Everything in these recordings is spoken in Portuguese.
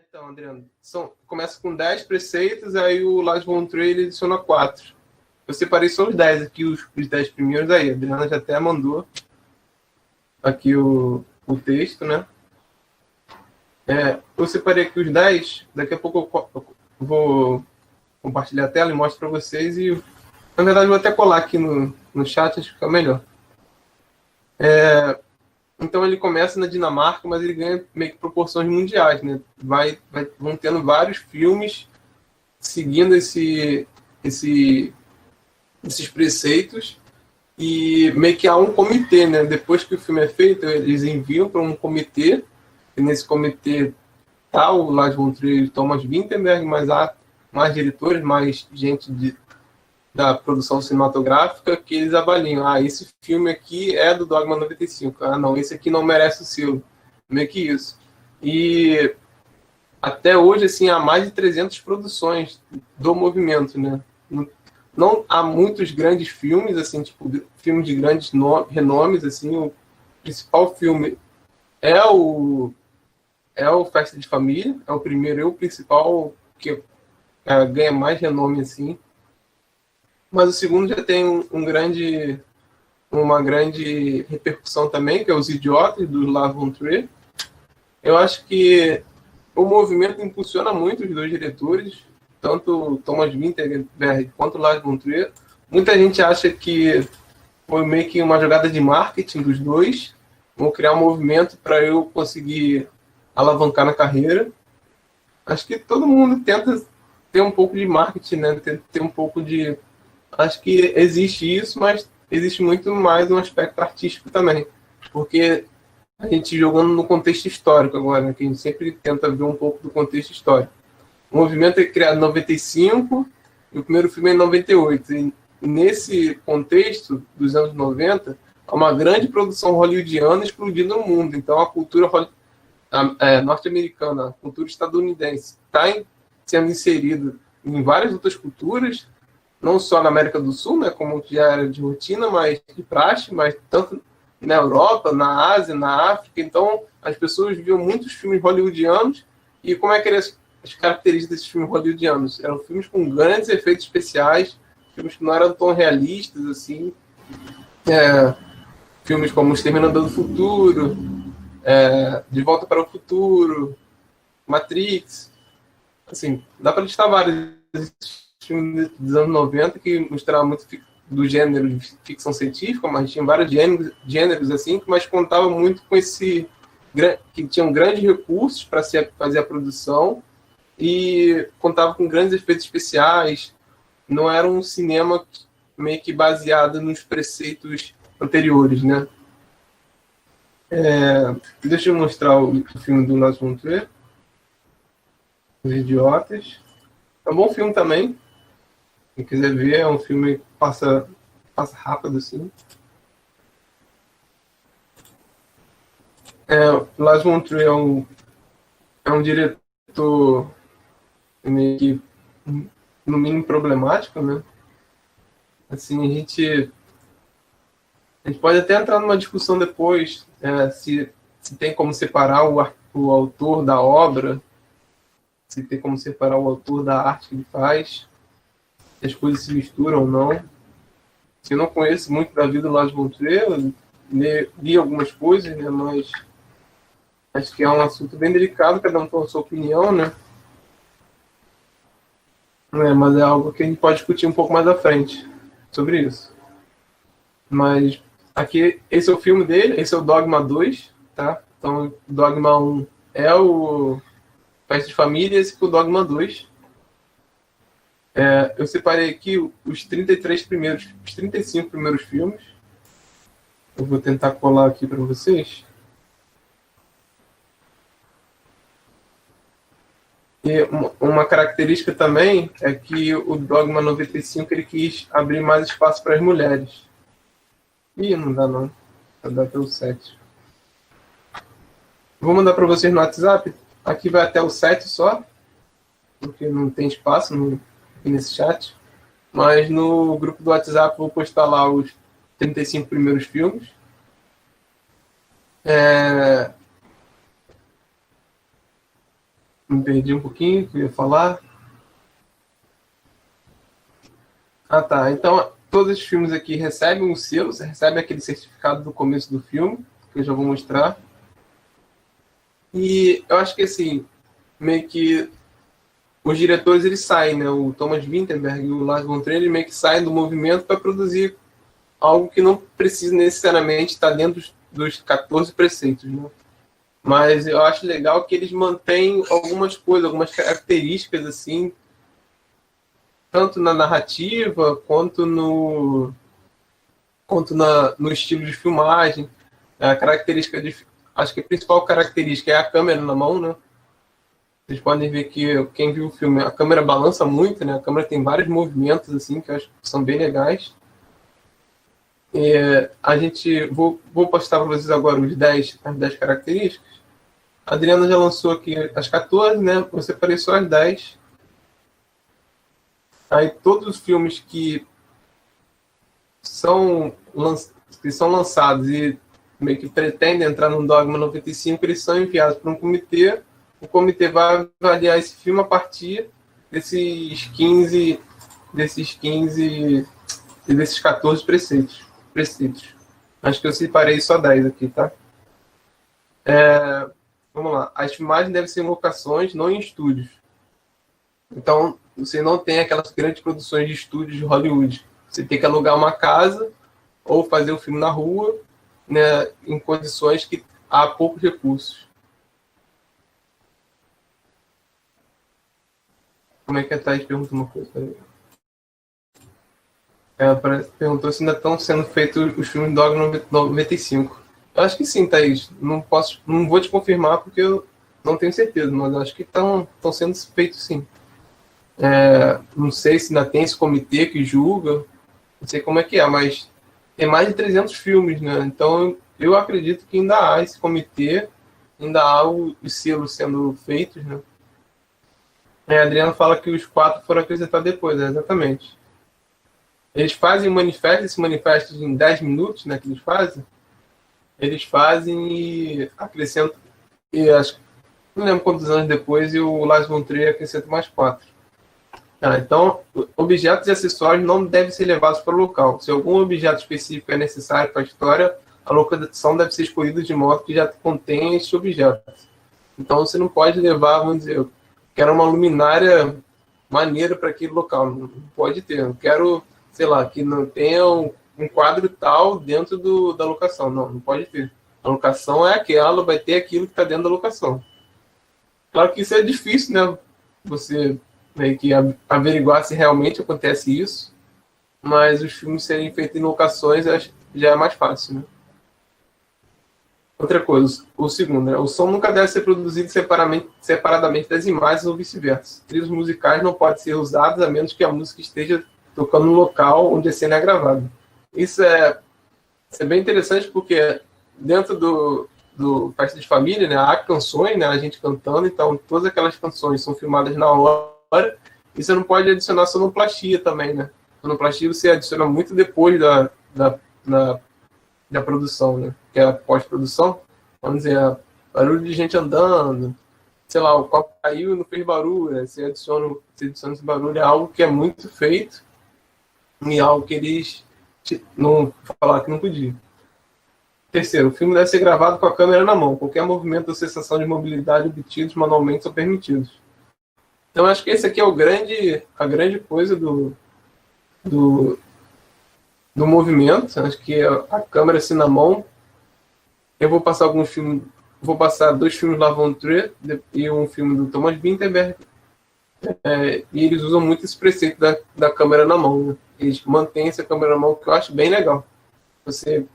Então, Adriano, começa com 10 preceitos, aí o Lars von Trier ele adiciona 4. Eu separei só os 10 aqui, os 10 primeiros aí. A Adriana já até mandou aqui o texto, né? Eu separei aqui os 10, daqui a pouco eu vou compartilhar a tela e mostro para vocês. E, na verdade, eu vou até colar aqui no chat, acho que fica melhor. Então ele começa na Dinamarca, mas ele ganha meio que proporções mundiais, né? Vão tendo vários filmes seguindo esses preceitos e meio que há um comitê, né? Depois que o filme é feito, eles enviam para um comitê e nesse comitê tá o Lars von Trier e Thomas Vinterberg, mas há mais diretores, mais gente da produção cinematográfica que eles avaliam. Esse filme aqui é do Dogma 95. Não, esse aqui não merece o selo. Meio que isso. E até hoje, assim, há mais de 300 produções do movimento, né? Não há muitos grandes filmes, assim, tipo, filmes de grandes renomes, assim. O principal filme é o Festa de Família, é o primeiro e o principal que ganha mais renome, assim. Mas o segundo já tem uma grande repercussão também, que é Os Idiotas, do Lars von Trier. Eu acho que o movimento impulsiona muito os dois diretores, tanto Thomas Vinterberg quanto Lars von Trier. Muita gente acha que foi meio que uma jogada de marketing dos dois. Vou criar um movimento para eu conseguir alavancar na carreira. Acho que todo mundo tenta ter um pouco de marketing, né? Tenta ter um pouco de... Acho que existe isso, mas existe muito mais um aspecto artístico também. Porque a gente jogando no contexto histórico agora, né? Que a gente sempre tenta ver um pouco do contexto histórico. O movimento é criado em 95 e o primeiro filme é em 98. E nesse contexto dos anos 90, há uma grande produção hollywoodiana explodindo no mundo. Então a cultura norte-americana, a cultura estadunidense, está sendo inserida em várias outras culturas, não só na América do Sul, né, como já era de rotina, mas de praxe, mas tanto na Europa, na Ásia, na África. Então, as pessoas viam muitos filmes hollywoodianos. E como é que eram as características desses filmes hollywoodianos? Eram filmes com grandes efeitos especiais, filmes que não eram tão realistas, assim. Filmes como Exterminador do Futuro, De Volta para o Futuro, Matrix. Assim, dá para listar vários filmes dos anos 90 que mostravam muito do gênero de ficção científica, mas tinha vários gêneros assim, mas contava muito com que tinham grandes recursos para se fazer a produção e contava com grandes efeitos especiais. Não era um cinema meio que baseado nos preceitos anteriores, né? Deixa eu mostrar o filme do Lars von Trier, Os Idiotas. É um bom filme também. Quem quiser ver, é um filme que passa rápido, assim. Lars von Trier é um diretor meio que, no mínimo, problemático, né? Assim, a gente pode até entrar numa discussão depois se tem como separar o autor da obra, se tem como separar o autor da arte que ele faz, se as coisas se misturam ou não. Eu não conheço muito da vida do Lars von Trier, li algumas coisas, né, mas acho que é um assunto bem delicado, cada um tem a sua opinião, né? Mas é algo que a gente pode discutir um pouco mais à frente sobre isso. Mas aqui, esse é o filme dele, esse é o Dogma 2, tá? Então, o Dogma 1 é o Festa de Família, esse é o Dogma 2. Eu separei aqui os 35 primeiros filmes. Eu vou tentar colar aqui para vocês. E uma característica também é que o Dogma 95 ele quis abrir mais espaço para as mulheres. Não dá não. Vai dar até o 7. Vou mandar para vocês no WhatsApp. Aqui vai até o 7 só, porque não tem espaço nesse chat. Mas no grupo do WhatsApp vou postar lá os 35 primeiros filmes. Me perdi um pouquinho, que eu ia falar. Ah, tá. Então, todos os filmes aqui recebem um selo, você recebe aquele certificado do começo do filme, que eu já vou mostrar. E eu acho que, assim, meio que os diretores, eles saem, né? O Thomas Vinterberg e o Lars von Trier, eles meio que saem do movimento para produzir algo que não precisa necessariamente estar dentro dos 14 preceitos, né? Mas eu acho legal que eles mantêm algumas coisas, algumas características, assim, tanto na narrativa quanto no estilo de filmagem. A característica acho que a principal característica é a câmera na mão, né? Vocês podem ver que quem viu o filme, a câmera balança muito, né? A câmera tem vários movimentos assim que eu acho que são bem legais. Vou postar para vocês agora as 10 características. A Adriana já lançou aqui as 14, né? Eu separei só as 10. Aí todos os filmes que são lançados e meio que pretendem entrar no Dogma 95, eles são enviados para um comitê. O comitê vai avaliar esse filme a partir desses 15 e desses 14 preceitos. Acho que eu separei só 10 aqui, tá? Vamos lá. As filmagens devem ser em locações, não em estúdios. Então, você não tem aquelas grandes produções de estúdios de Hollywood. Você tem que alugar uma casa ou fazer o filme na rua, né, em condições que há poucos recursos. Como é que a Thaís pergunta uma coisa? Ela perguntou se ainda estão sendo feitos os filmes do Dogma 95. Eu acho que sim, Thaís. Não vou te confirmar porque eu não tenho certeza, mas eu acho que estão sendo feitos sim. Não sei se ainda tem esse comitê que julga, não sei como é que é, mas tem mais de 300 filmes, né? Então eu acredito que ainda há esse comitê, ainda há os selos sendo feitos, né? A Adriana fala que os 4 foram acrescentados depois, né? Exatamente. Eles fazem esse manifesto em 10 minutos, né? Que eles fazem e acrescentam, e acho, não lembro quantos anos depois, e o Lars von Trier acrescenta mais 4. Então, objetos e acessórios não devem ser levados para o local. Se algum objeto específico é necessário para a história, a locação deve ser escolhida de modo que já contém esse objeto. Então, você não pode levar, vamos dizer, eu quero uma luminária maneira para aquele local. Não pode ter. Eu quero, sei lá, que não tenha um quadro tal dentro da locação. Não pode ter. A locação é aquela, vai ter aquilo que está dentro da locação. Claro que isso é difícil, né? Você meio que averiguar se realmente acontece isso, mas os filmes serem feitos em locações já é mais fácil, né? Outra coisa, o segundo, né? O som nunca deve ser produzido separadamente das imagens ou vice-versa. Trilhos musicais não podem ser usados a menos que a música esteja tocando no local onde a cena é gravada. Isso é bem interessante porque dentro do Festa de Família, né, há canções, né, a gente cantando, então todas aquelas canções são filmadas na hora, e você não pode adicionar sonoplastia também, né? Sonoplastia você adiciona muito depois da produção, né? Que é a pós-produção. Vamos dizer, barulho de gente andando, sei lá, o copo caiu e não fez barulho, né? Você adiciona esse barulho, é algo que é muito feito e algo que eles não falaram que não podia. Terceiro, o filme deve ser gravado com a câmera na mão. Qualquer movimento ou sensação de mobilidade obtidos manualmente são permitidos. Então, acho que esse aqui é a grande coisa do movimento. Acho que a câmera assim na mão. Eu vou passar alguns filmes. Vou passar 2 filmes da Von Trier e um filme do Thomas Vinterberg. E eles usam muito esse preceito da câmera na mão. Né? Eles mantêm essa câmera na mão, que eu acho bem legal. Você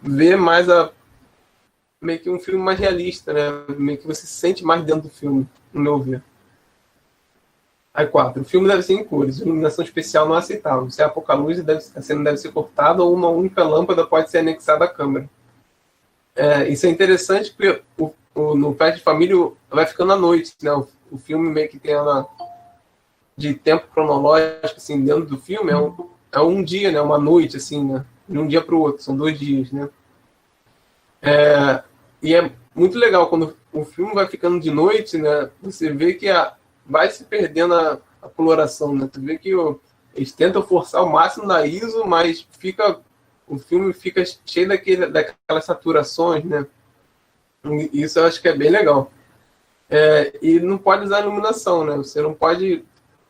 vê mais meio que um filme mais realista, né? Meio que você se sente mais dentro do filme, no meu ver. Aí 4. O filme deve ser em cores. Iluminação especial não é aceitável. Se há pouca luz, a cena deve ser cortada ou uma única lâmpada pode ser anexada à câmera. Isso é interessante porque no Festa de Família vai ficando à noite, né? O filme meio que tem ela de tempo cronológico, assim, dentro do filme, é um dia, né? Uma noite, assim, né? De um dia para o outro, são 2 dias, né? E é muito legal quando o filme vai ficando de noite, né? Você vê que vai se perdendo a coloração, né? Tu vê que eles tentam forçar o máximo na ISO, mas o filme fica cheio daquelas saturações, né? E isso eu acho que é bem legal. E não pode usar iluminação, né? Você não pode,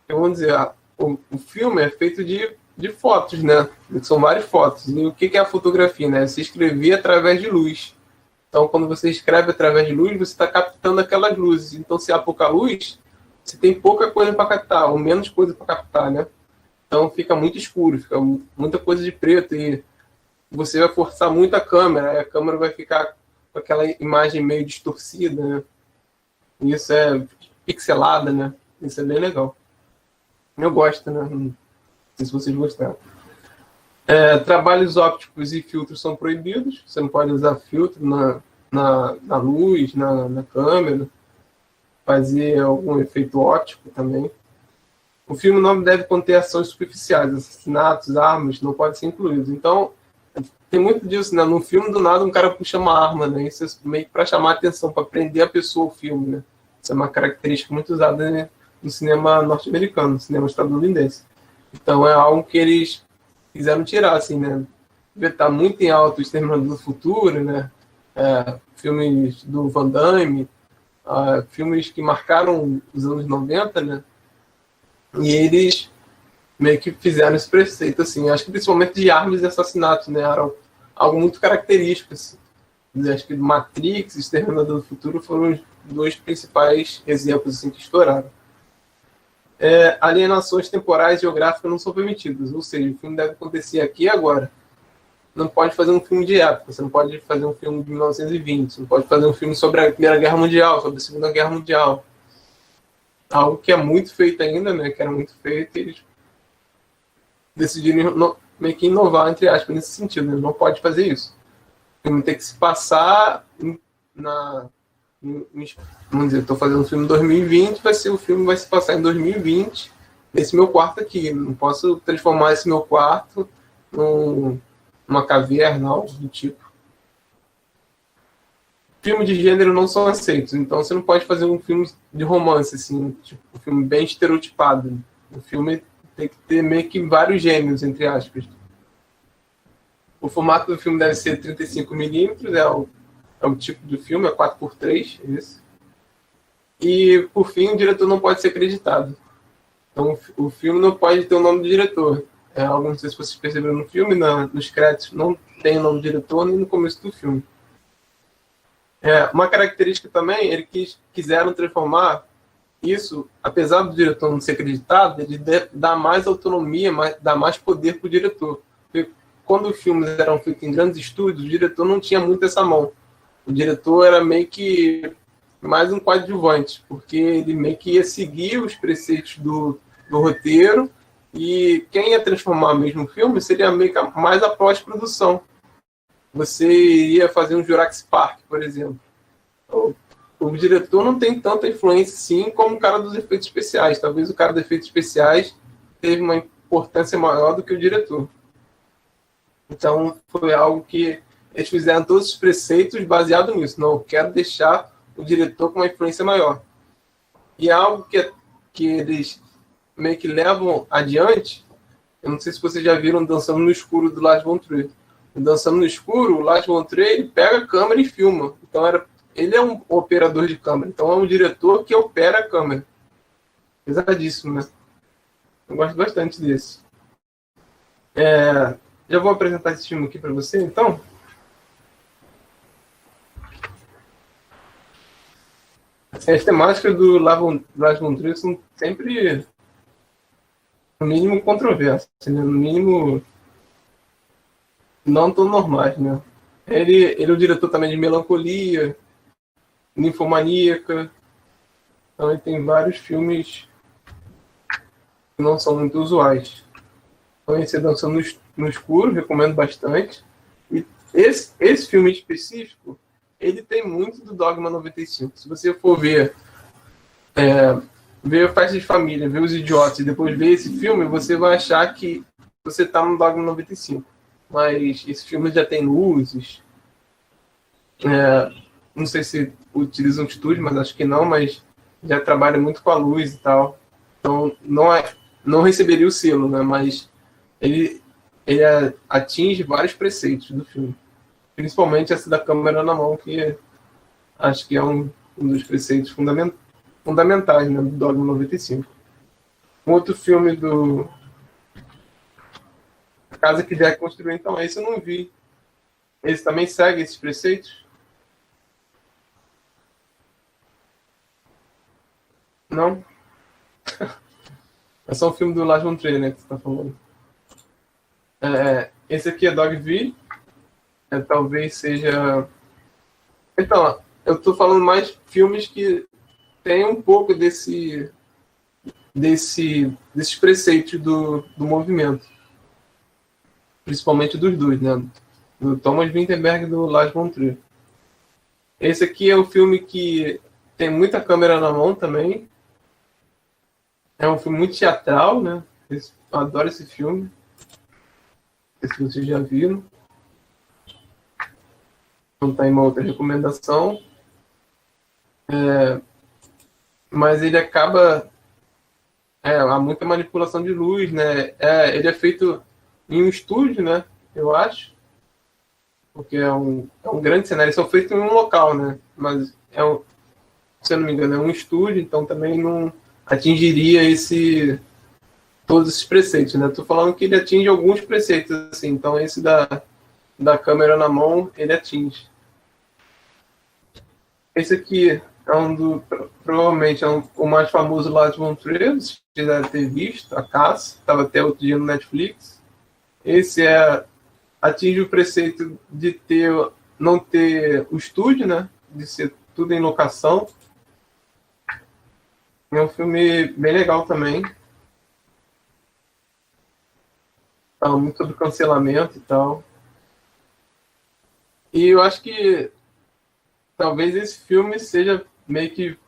vamos dizer, o filme é feito de fotos, né? São várias fotos. E o que é a fotografia, né? Você escrever através de luz. Então, quando você escreve através de luz, você está captando aquelas luzes. Então, se há pouca luz, você tem pouca coisa para captar, ou menos coisa para captar, né? Então, fica muito escuro, fica muita coisa de preto e você vai forçar muito a câmera vai ficar com aquela imagem meio distorcida, né? E isso é pixelada, né? Isso é bem legal. Eu gosto, né? Não sei se vocês gostaram. Trabalhos ópticos e filtros são proibidos. Você não pode usar filtro na luz, na câmera. Fazer algum efeito óptico também. O filme não deve conter ações superficiais. Assassinatos, armas, não podem ser incluídos. Então, tem muito disso, né? No filme, do nada, um cara puxa uma arma, né? Isso é meio que para chamar a atenção, para prender a pessoa ao filme, né? Isso é uma característica muito usada, né, no cinema norte-americano, no cinema estadunidense. Então, é algo que eles quiseram tirar, assim, né? Tá muito em alto o Exterminador do Futuro, né? Filmes do Van Damme, filmes que marcaram os anos 90, né? E eles meio que fizeram esse preceito, assim, acho que principalmente de armas e assassinatos, né? Era algo muito característico, assim. Acho que Matrix e Exterminador do Futuro foram os dois principais exemplos, assim, que estouraram. Alienações temporais e geográficas não são permitidas, ou seja, o filme deve acontecer aqui e agora. Não pode fazer um filme de época, você não pode fazer um filme de 1920, você não pode fazer um filme sobre a Primeira Guerra Mundial, sobre a Segunda Guerra Mundial. Algo que é muito feito ainda, né? Que era muito feito, e eles decidiram meio que inovar, entre aspas, nesse sentido, né? Não pode fazer isso. O filme tem que se passar vamos dizer, estou fazendo um filme em 2020, o filme vai se passar em 2020, nesse meu quarto aqui. Não posso transformar esse meu quarto numa caverna, algo do tipo. Filmes de gênero não são aceitos, então você não pode fazer um filme de romance, assim, tipo, um filme bem estereotipado. O filme tem que ter meio que vários gêneros, entre aspas. O formato do filme deve ser 35mm, é o tipo do filme, é 4x3, é isso. E, por fim, o diretor não pode ser acreditado. Então, o filme não pode ter o nome do diretor. Não sei se vocês perceberam no filme, nos créditos não tem o nome do diretor nem no começo do filme. Uma característica também, eles quiseram transformar isso, apesar do diretor não ser acreditado, ele dá mais autonomia, dá mais poder para o diretor. Porque quando os filmes eram feitos em grandes estúdios, o diretor não tinha muito essa mão. O diretor era meio que mais um coadjuvante, porque ele meio que ia seguir os preceitos do roteiro, e quem ia transformar mesmo o filme seria meio que mais a pós-produção. Você iria fazer um Jurassic Park, por exemplo. O diretor não tem tanta influência, sim, como o cara dos efeitos especiais. Talvez o cara dos efeitos especiais teve uma importância maior do que o diretor. Então, foi algo que eles fizeram todos os preceitos baseados nisso. Não, eu quero deixar o diretor com uma influência maior. E é algo que eles meio que levam adiante. Eu não sei se vocês já viram Dançando no Escuro do Lars von Trier. Dançando no Escuro, o Lars von Trier, ele pega a câmera e filma. Então, ele é um operador de câmera. Então, é um diretor que opera a câmera. Pesadíssimo, né? Eu gosto bastante desse. Já vou apresentar esse filme aqui para você, então. As temáticas do Lars von Trier são sempre, no mínimo, controversas, né? No mínimo, não tão normais, né? Ele é o diretor também de Melancolia, Ninfomaníaca. Então, ele tem vários filmes que não são muito usuais. Então, esse é Dançando no Escuro, recomendo bastante. E esse filme específico, ele tem muito do Dogma 95. Se você for ver a Festa de Família, ver Os Idiotas e depois ver esse filme, você vai achar que você está no Dogma 95. Mas esse filme já tem luzes. Não sei se utiliza um estúdio, mas acho que não, mas já trabalha muito com a luz e tal. Então, não receberia o selo, né? Mas ele atinge vários preceitos do filme. Principalmente essa da câmera na mão, que acho que é um dos preceitos fundamentais, né, do Dogma 95. Um outro filme do A Casa que Jack Construiu, então, esse eu não vi. Esse também segue esses preceitos? Não? É só um filme do Lars von Trier, né, que você tá falando. Esse aqui é Dogville. Talvez seja... Então, eu tô falando mais filmes que tem um pouco desses preceitos do movimento. Principalmente dos dois, né? Do Thomas Vinterberg e do Lars von Trier. Esse aqui é um filme que tem muita câmera na mão também. É um filme muito teatral, né? Eu adoro esse filme. Não sei se vocês já viram. Não tá em uma outra recomendação. Mas ele acaba... há muita manipulação de luz, né? Ele é feito em um estúdio, né? Eu acho. Porque é um grande cenário. Eles são feitos em um local, né? Mas, se eu não me engano, é um estúdio, então também não atingiria todos esses preceitos, né? Estou falando que ele atinge alguns preceitos, assim. Então, esse da câmera na mão, ele atinge. Esse aqui provavelmente o mais famoso lá de von Trier, vocês devem ter visto, A Caça, estava até outro dia no Netflix. Esse atinge o preceito de não ter o estúdio, né? De ser tudo em locação. É um filme bem legal também. Fala muito sobre cancelamento e tal. E eu acho que talvez esse filme seja meio que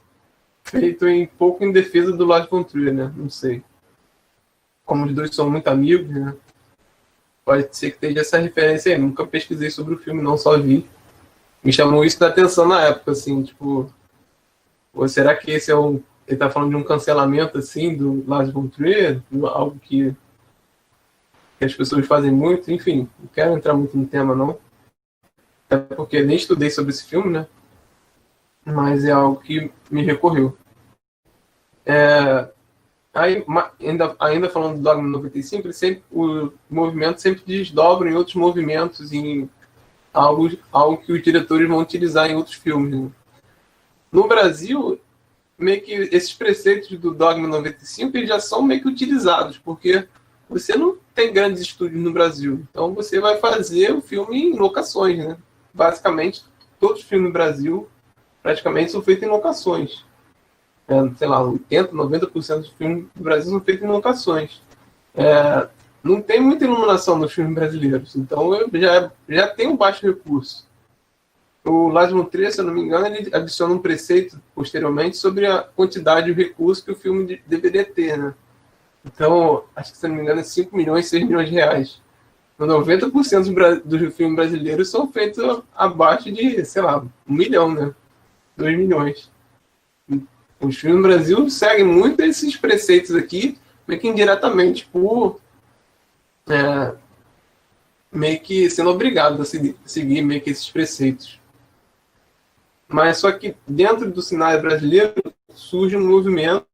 feito pouco em defesa do Lars von Trier, né? Não sei. Como os dois são muito amigos, né? Pode ser que tenha essa referência aí. Nunca pesquisei sobre o filme, não, só vi. Me chamou isso da atenção na época, assim, tipo... será que esse ele tá falando de um cancelamento, assim, do Lars von Trier? Algo que as pessoas fazem muito? Enfim, não quero entrar muito no tema, não. Até porque nem estudei sobre esse filme, né? Mas é algo que me recorreu. Ainda falando do Dogma 95, o movimento sempre desdobra em outros movimentos, em algo que os diretores vão utilizar em outros filmes. Né? No Brasil, meio que esses preceitos do Dogma 95 eles já são meio que utilizados, porque você não tem grandes estúdios no Brasil. Então você vai fazer o filme em locações. Né? Basicamente, todos os filmes no Brasil praticamente são feitos em locações. Sei lá, 80%, 90% dos filmes do Brasil são feitos em locações. Não tem muita iluminação nos filmes brasileiros, então eu já tenho um baixo recurso. O Lars von Trier, se eu não me engano, ele adiciona um preceito posteriormente sobre a quantidade de recursos que o filme deveria ter, né? Então, acho que, se eu não me engano, é 5 milhões, 6 milhões de reais. Então, 90% dos filmes brasileiros são feitos abaixo de, sei lá, 1 milhão, né? 2 milhões. Os filmes no Brasil seguem muito esses preceitos aqui, meio que indiretamente, por meio que sendo obrigado a seguir meio que esses preceitos. Mas só que dentro do cenário brasileiro surge um movimento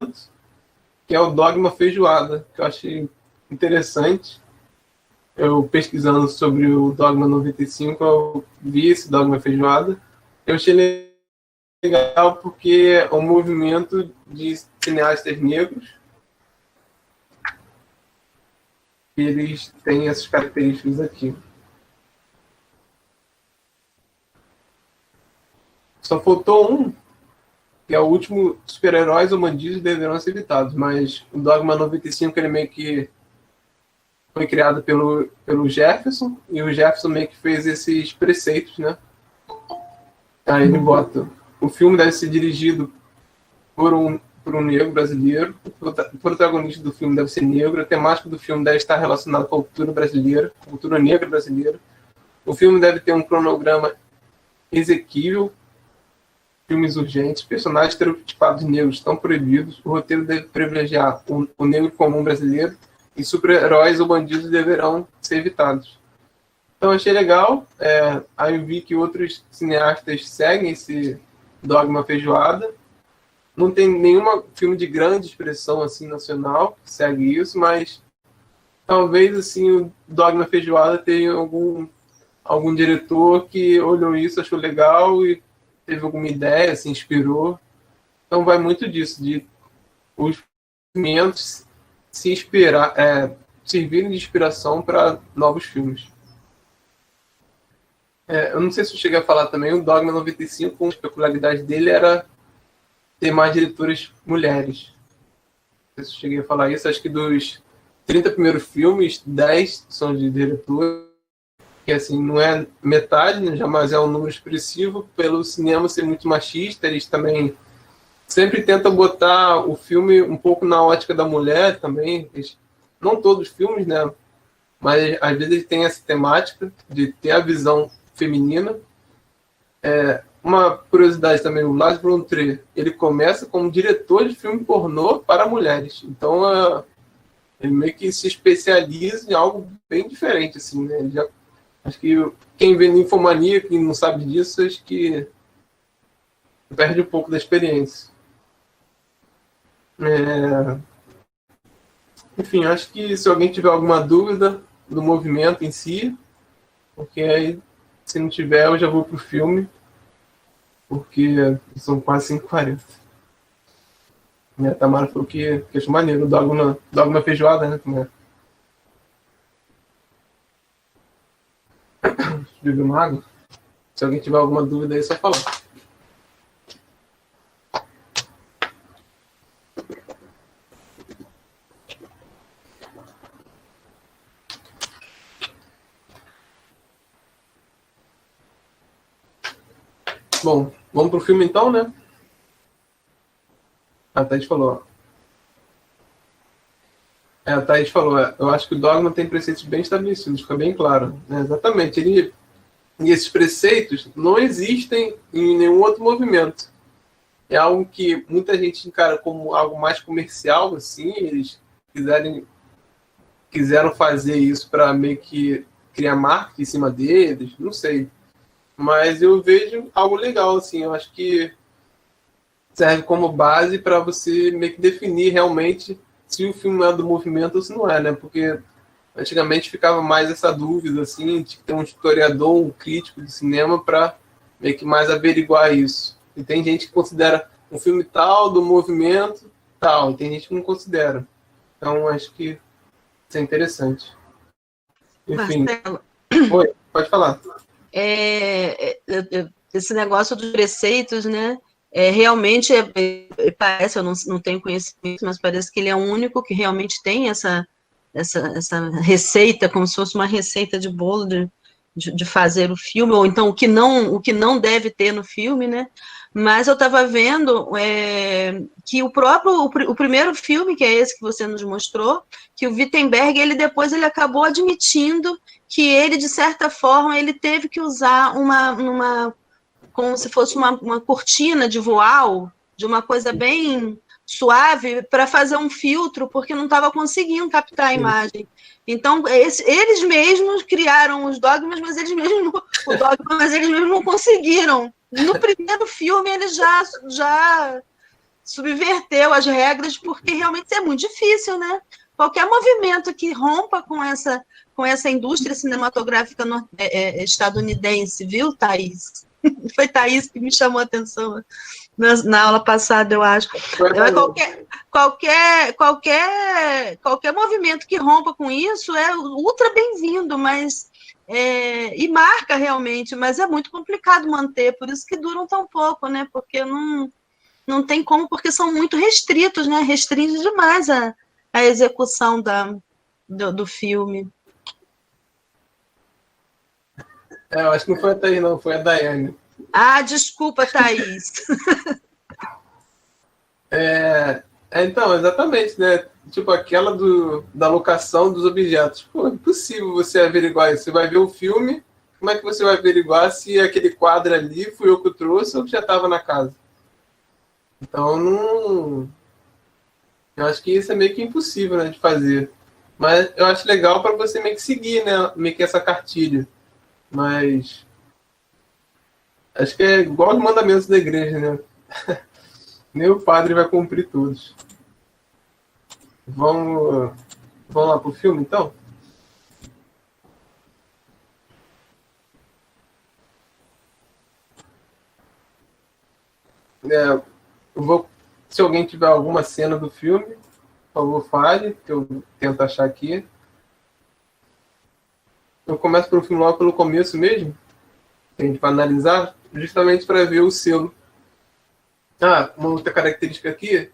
que é o Dogma Feijoada, que eu achei interessante. Eu pesquisando sobre o Dogma 95, eu vi esse Dogma Feijoada. Eu achei legal porque é um movimento de cineastas negros. Eles têm essas características aqui. Só faltou um, que é o último: super-heróis ou bandidos deverão ser evitados. Mas o Dogma 95 ele meio que foi criado pelo Jefferson, e o Jefferson meio que fez esses preceitos, né? Aí ele bota: o filme deve ser dirigido por um negro brasileiro, o protagonista do filme deve ser negro, a temática do filme deve estar relacionada com a cultura brasileira, a cultura negra brasileira. O filme deve ter um cronograma exequível, filmes urgentes, personagens estereotipados negros estão proibidos, o roteiro deve privilegiar o negro comum brasileiro e super-heróis ou bandidos deverão ser evitados. Então achei legal, aí eu vi que outros cineastas seguem esse dogma feijoada. Não tem nenhum filme de grande expressão assim nacional que segue isso, mas talvez assim o dogma feijoada tenha algum diretor que olhou isso, achou legal e teve alguma ideia, se inspirou. Então vai muito disso, de os movimentos se inspirar, servirem de inspiração para novos filmes. Eu não sei se eu cheguei a falar também, o Dogma 95, uma peculiaridade dele era ter mais diretoras mulheres. Não sei se eu cheguei a falar isso, acho que dos 30 primeiros filmes, 10 são de diretores, que assim, não é metade, né, mas é um número expressivo, pelo cinema ser muito machista, eles também sempre tentam botar o filme um pouco na ótica da mulher também, não todos os filmes, né, mas às vezes eles têm essa temática de ter a visão feminina. Uma curiosidade também, o Lars von Trier, ele começa como diretor de filme pornô para mulheres, então ele meio que se especializa em algo bem diferente, assim, né, ele já, acho que quem vê Ninfomania, quem não sabe disso, acho que perde um pouco da experiência. Enfim, acho que se alguém tiver alguma dúvida do movimento em si, porque aí, se não tiver, eu já vou pro filme, porque são quase 5h40. E a Tamara falou que achou maneiro, dogma feijoada, né? Também. Beber uma água. Se alguém tiver alguma dúvida aí, é só falar. Bom, vamos pro filme então, né? A Thaís falou. A Thaís falou, eu acho que o dogma tem preceitos bem estabelecidos, fica bem claro. Né? Exatamente. E esses preceitos não existem em nenhum outro movimento. É algo que muita gente encara como algo mais comercial, assim, eles quiseram fazer isso para meio que criar marca em cima deles, não sei. Mas eu vejo algo legal, assim, eu acho que serve como base para você meio que definir realmente se o filme é do movimento ou se não é, né? Porque antigamente ficava mais essa dúvida, assim, de ter um historiador, um crítico de cinema para meio que mais averiguar isso. E tem gente que considera um filme tal, do movimento tal, e tem gente que não considera. Então, acho que isso é interessante. Enfim. Marcelo, Oi, pode falar. Esse negócio dos preceitos, né? Realmente parece, eu não tenho conhecimento, mas parece que ele é o único que realmente tem essa receita, como se fosse uma receita de bolo de fazer o filme, ou então o que não deve ter no filme, né? Mas eu estava vendo que o primeiro filme, que é esse que você nos mostrou, que o Wittenberg, depois ele acabou admitindo que ele, de certa forma, ele teve que usar como se fosse uma cortina de voal, de uma coisa bem suave, para fazer um filtro, porque não estava conseguindo captar a imagem. Então, eles mesmos criaram os dogmas, mas eles mesmos não conseguiram. No primeiro filme, ele já subverteu as regras, porque realmente é muito difícil, né? Qualquer movimento que rompa com essa indústria cinematográfica estadunidense, viu, Thaís? Foi Thaís que me chamou a atenção na aula passada, eu acho. Qualquer movimento que rompa com isso é ultra bem-vindo, mas e marca realmente, mas é muito complicado manter, por isso que duram tão pouco, né? Porque não tem como, porque são muito restritos, né? Restringe demais a execução do filme. Eu acho que não foi a Thaís, não, foi a Daiane. Ah, desculpa, Thaís. Então, exatamente, né? Tipo, aquela da locação dos objetos. Pô, é impossível você averiguar isso. Você vai ver o filme, como é que você vai averiguar se aquele quadro ali fui eu que trouxe ou que já estava na casa? Então, não... eu acho que isso é meio que impossível, né, de fazer. Mas eu acho legal para você meio que seguir, né, meio que essa cartilha. Mas acho que é igual os mandamentos da igreja, né? Nem o padre vai cumprir todos. Vamos lá pro filme, então? Eu vou, se alguém tiver alguma cena do filme, por favor, fale, que eu tento achar aqui. Eu começo pelo filme logo pelo começo mesmo, a gente vai analisar, justamente para ver o selo. Uma outra característica aqui,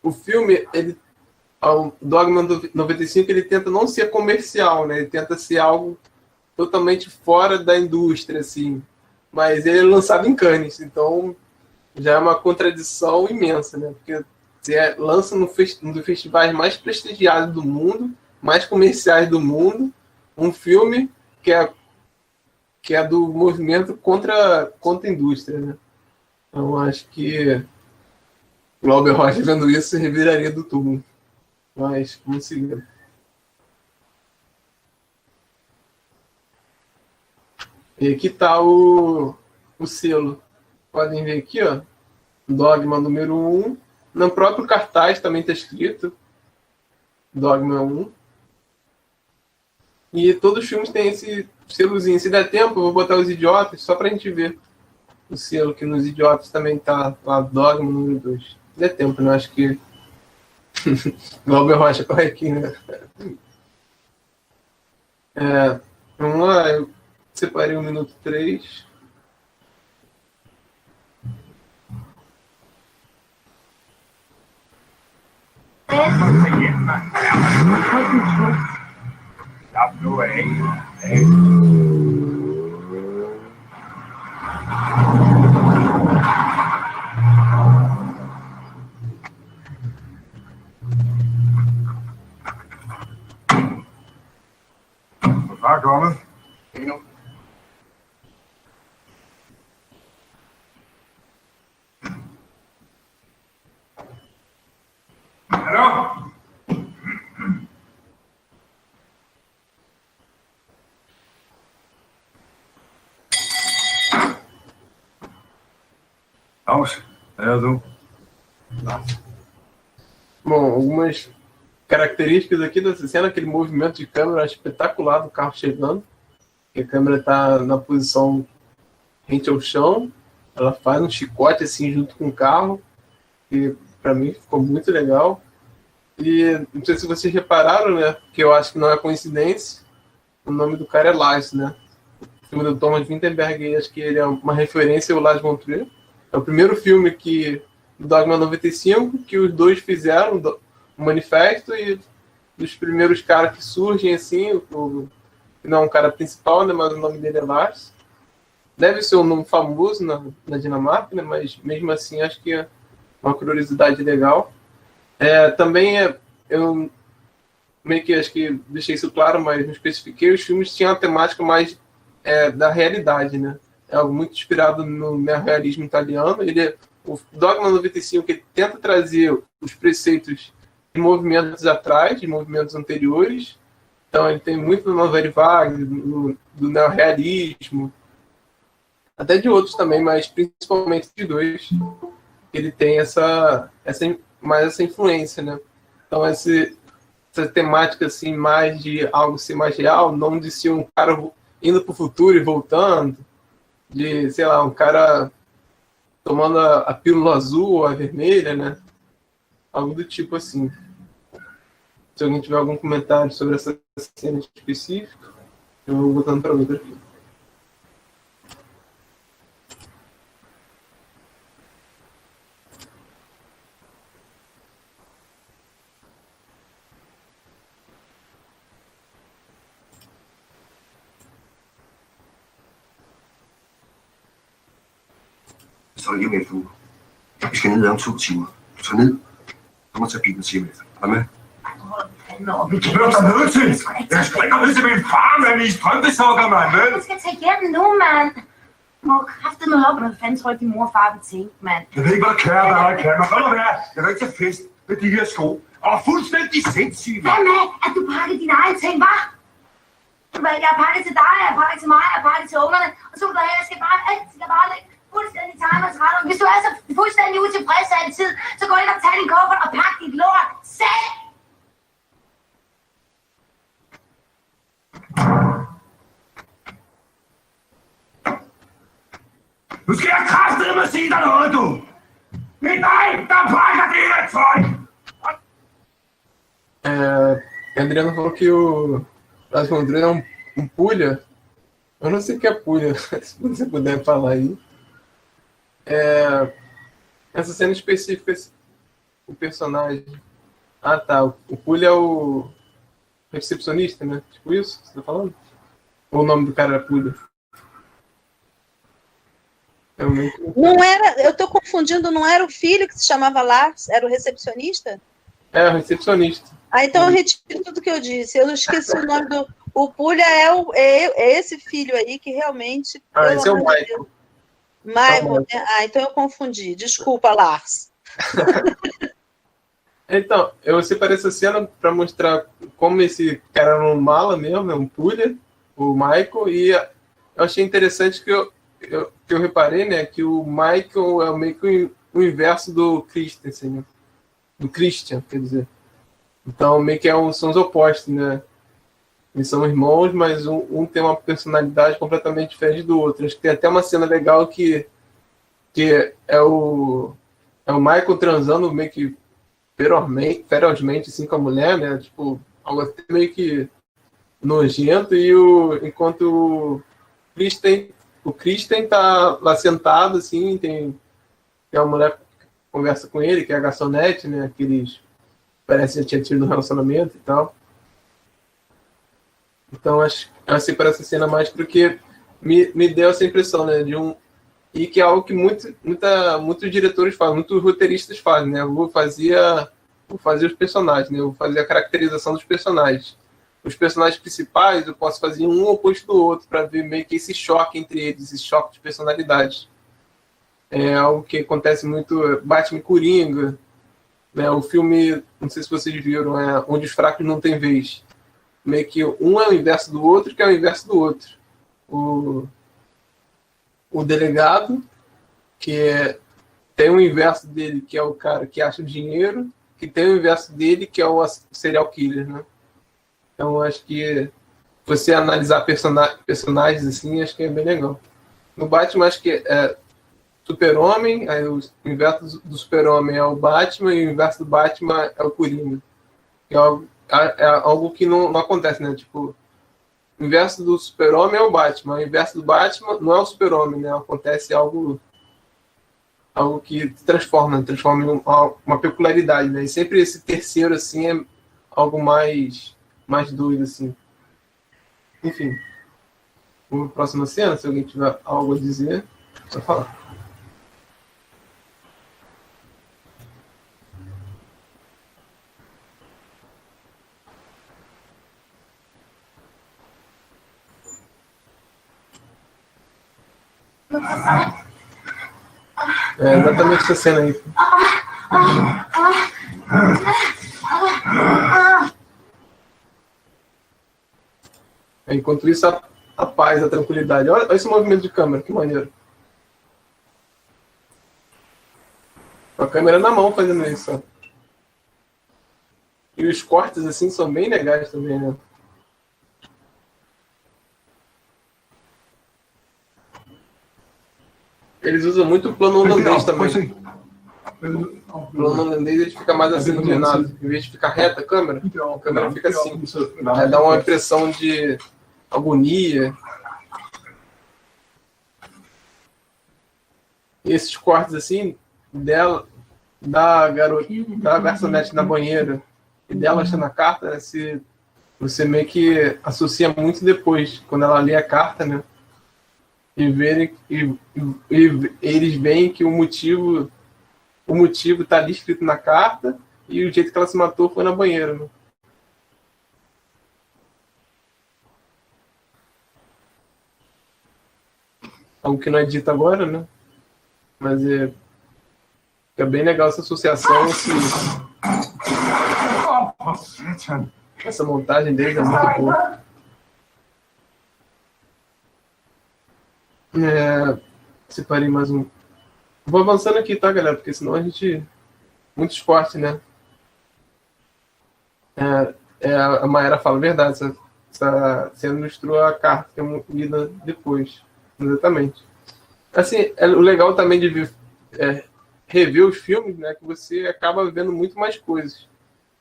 o filme, o Dogma 95, ele tenta não ser comercial, né? Ele tenta ser algo totalmente fora da indústria, assim. Mas ele é lançado em Cannes, então já é uma contradição imensa, né? Porque você lança um dos festivais mais prestigiados do mundo, mais comerciais do mundo, um filme que é do movimento contra a indústria, né? Então acho que o Glauber Rocha vendo isso se reviraria do túmulo. Mas vamos seguir. E aqui está o selo. Podem ver aqui, ó. Dogma número 1. No próprio cartaz também está escrito Dogma 1. E todos os filmes têm esse selozinho. Se der tempo, eu vou botar Os Idiotas, só pra gente ver o selo, que nos Idiotas também tá lá, Dogma número 2. Se der tempo, né? Acho que Glauber Rocha corre aqui, né? Vamos lá, eu separei o minuto 3. Stop the way. Tá, Coleman? Hello? Vamos, Edu. Bom, algumas características aqui dessa cena, aquele movimento de câmera espetacular do carro chegando. A câmera está na posição rente ao chão, ela faz um chicote assim junto com o carro, que para mim ficou muito legal. E não sei se vocês repararam, né, que eu acho que não é coincidência, o nome do cara é Lars, né? O filme do Thomas Vinterberg, acho que ele é uma referência ao Lars von Trier. É o primeiro filme do Dogma 95 que os dois fizeram, o Manifesto, e dos primeiros caras que surgem assim, não é um cara principal, né, mas o nome dele é Lars. Deve ser um nome famoso na Dinamarca, né, mas mesmo assim acho que é uma curiosidade legal. Também eu meio que acho que deixei isso claro, mas não especifiquei, os filmes tinham uma temática mais da realidade, né? É algo muito inspirado no neorrealismo italiano. O Dogma 95, ele tenta trazer os preceitos de movimentos atrás, de movimentos anteriores. Então ele tem muito do Nouvelle Vague, do neorrealismo, até de outros também, mas principalmente de dois. Ele tem mais essa influência, né? Então essa temática assim, mais de algo ser mais real, não de ser um cara indo para o futuro e voltando, de, sei lá, um cara tomando a pílula azul ou a vermelha, né? Algo do tipo assim. Se alguém tiver algum comentário sobre essa cena específica, eu vou botando para outra aqui. Så lige om lidt, du. Vi skal ned om 2 timer. Du tager ned, så må tage bilen og sige med. Er med? Nå, vi kører der ned til. Jeg springer ned til min far, mand, i strømpesukker, mand, vel? Du skal tage hjem nu, mand. Må kræftet med op, hvad fanden tror jeg, din mor og far vil tænke, mand. Jeg ved ikke, hvad kære der er, kære. Men hvad må være? Jeg vil ikke til fest med de her sko. Og fuldstændig sindssygt, mand. Hvad med, at du pakker dine egne ting, hva'? Jeg har pakket til dig, jeg har pakket til mig, jeg har pakket til ungerne. Og så vil du have, jeg skal bare lægge fuldstændig timersret. Hvis du er så fuldstændig utilfreds altid, så gå ind og tag din kuffert og pak dit lort selv. Nu skal jeg kraftedeme sige dig noget, du. Det er dig, der pakker det her tøj. Adriano falou que o Lars von Trier é um pulha. Eu não sei o que é pulha, se você puder falar aí. Essa cena específica, o personagem... Ah, tá. O pulha é o recepcionista, né? Tipo isso que você tá falando? Ou o nome do cara era pulha? Não era, eu tô confundindo, não era o filho que se chamava Lars, era o recepcionista? É, o recepcionista. Ah, então eu retiro tudo que eu disse. Eu esqueci o nome do... O Pulha é esse filho aí que realmente... Esse é o Michael. Michael, né? Ah, então eu confundi. Desculpa, Lars. Então, eu separei essa cena para mostrar como esse cara era um mala mesmo, um pulha, o Michael, e eu achei interessante que eu reparei, né, que o Michael é meio que o inverso do Christensen, né? Do Christian, quer dizer. Então, meio que são os opostos, né? Eles são irmãos, mas um tem uma personalidade completamente diferente do outro. Acho que tem até uma cena legal que é o Michael transando meio que ferozmente assim, com a mulher, né? Tipo, algo até meio que nojento, enquanto o Christian tá lá sentado, assim, tem uma mulher que conversa com ele, que é a garçonete, né? Aqueles parece que já tinha tido um relacionamento e tal. Então, eu achei para essa cena mais porque me deu essa impressão, né? E que é algo que muitos diretores fazem, muitos roteiristas fazem, né? Eu vou fazer os personagens, né? Eu vou fazer a caracterização dos personagens. Os personagens principais eu posso fazer um oposto do outro para ver meio que esse choque entre eles, esse choque de personalidades. É algo que acontece muito, Batman e Coringa, né? O filme, não sei se vocês viram, Onde os Fracos Não Têm Vez. Meio que um é o inverso do outro, que é o inverso do outro. O delegado, tem o inverso dele, que é o cara que acha o dinheiro, que tem o inverso dele, que é o serial killer, né? Então, acho que você analisar personagens assim, acho que é bem legal. No Batman, acho que é Super-Homem, aí o inverso do Super-Homem é o Batman, e o inverso do Batman é o Coringa. Que é algo que não acontece, né? Tipo, o inverso do Super-Homem é o Batman, o inverso do Batman não é o Super-Homem, né? Acontece algo que transforma em uma peculiaridade, né? E sempre esse terceiro, assim, é algo mais doido, assim. Enfim. Vamos para a próxima cena, se alguém tiver algo a dizer, só falar. É exatamente essa cena aí. Enquanto isso, a paz, a tranquilidade. Olha esse movimento de câmera, que maneiro. A câmera na mão fazendo isso. Ó. E os cortes, assim, são bem legais também, né? Eles usam muito o plano holandês também. O plano holandês ele fica mais assim inclinado. Em vez de ficar reta a câmera fica assim. Aí dá uma impressão de agonia. E esses cortes assim, da garçonete na banheira e dela achando a carta, né, você meio que associa muito depois, quando ela lê a carta, né? E eles veem que o motivo está ali escrito na carta e o jeito que ela se matou foi na banheira, né? algo que não é dito agora, né? Mas é bem legal essa associação, essa montagem deles é muito boa. Separei mais um. Vou avançando aqui, tá, galera? Porque senão a gente... Muito esporte, né? A Mayara fala a verdade. Essa cena ilustrou a carta que é lida depois. Exatamente. Assim, o legal também de rever os filmes, né? Que você acaba vendo muito mais coisas.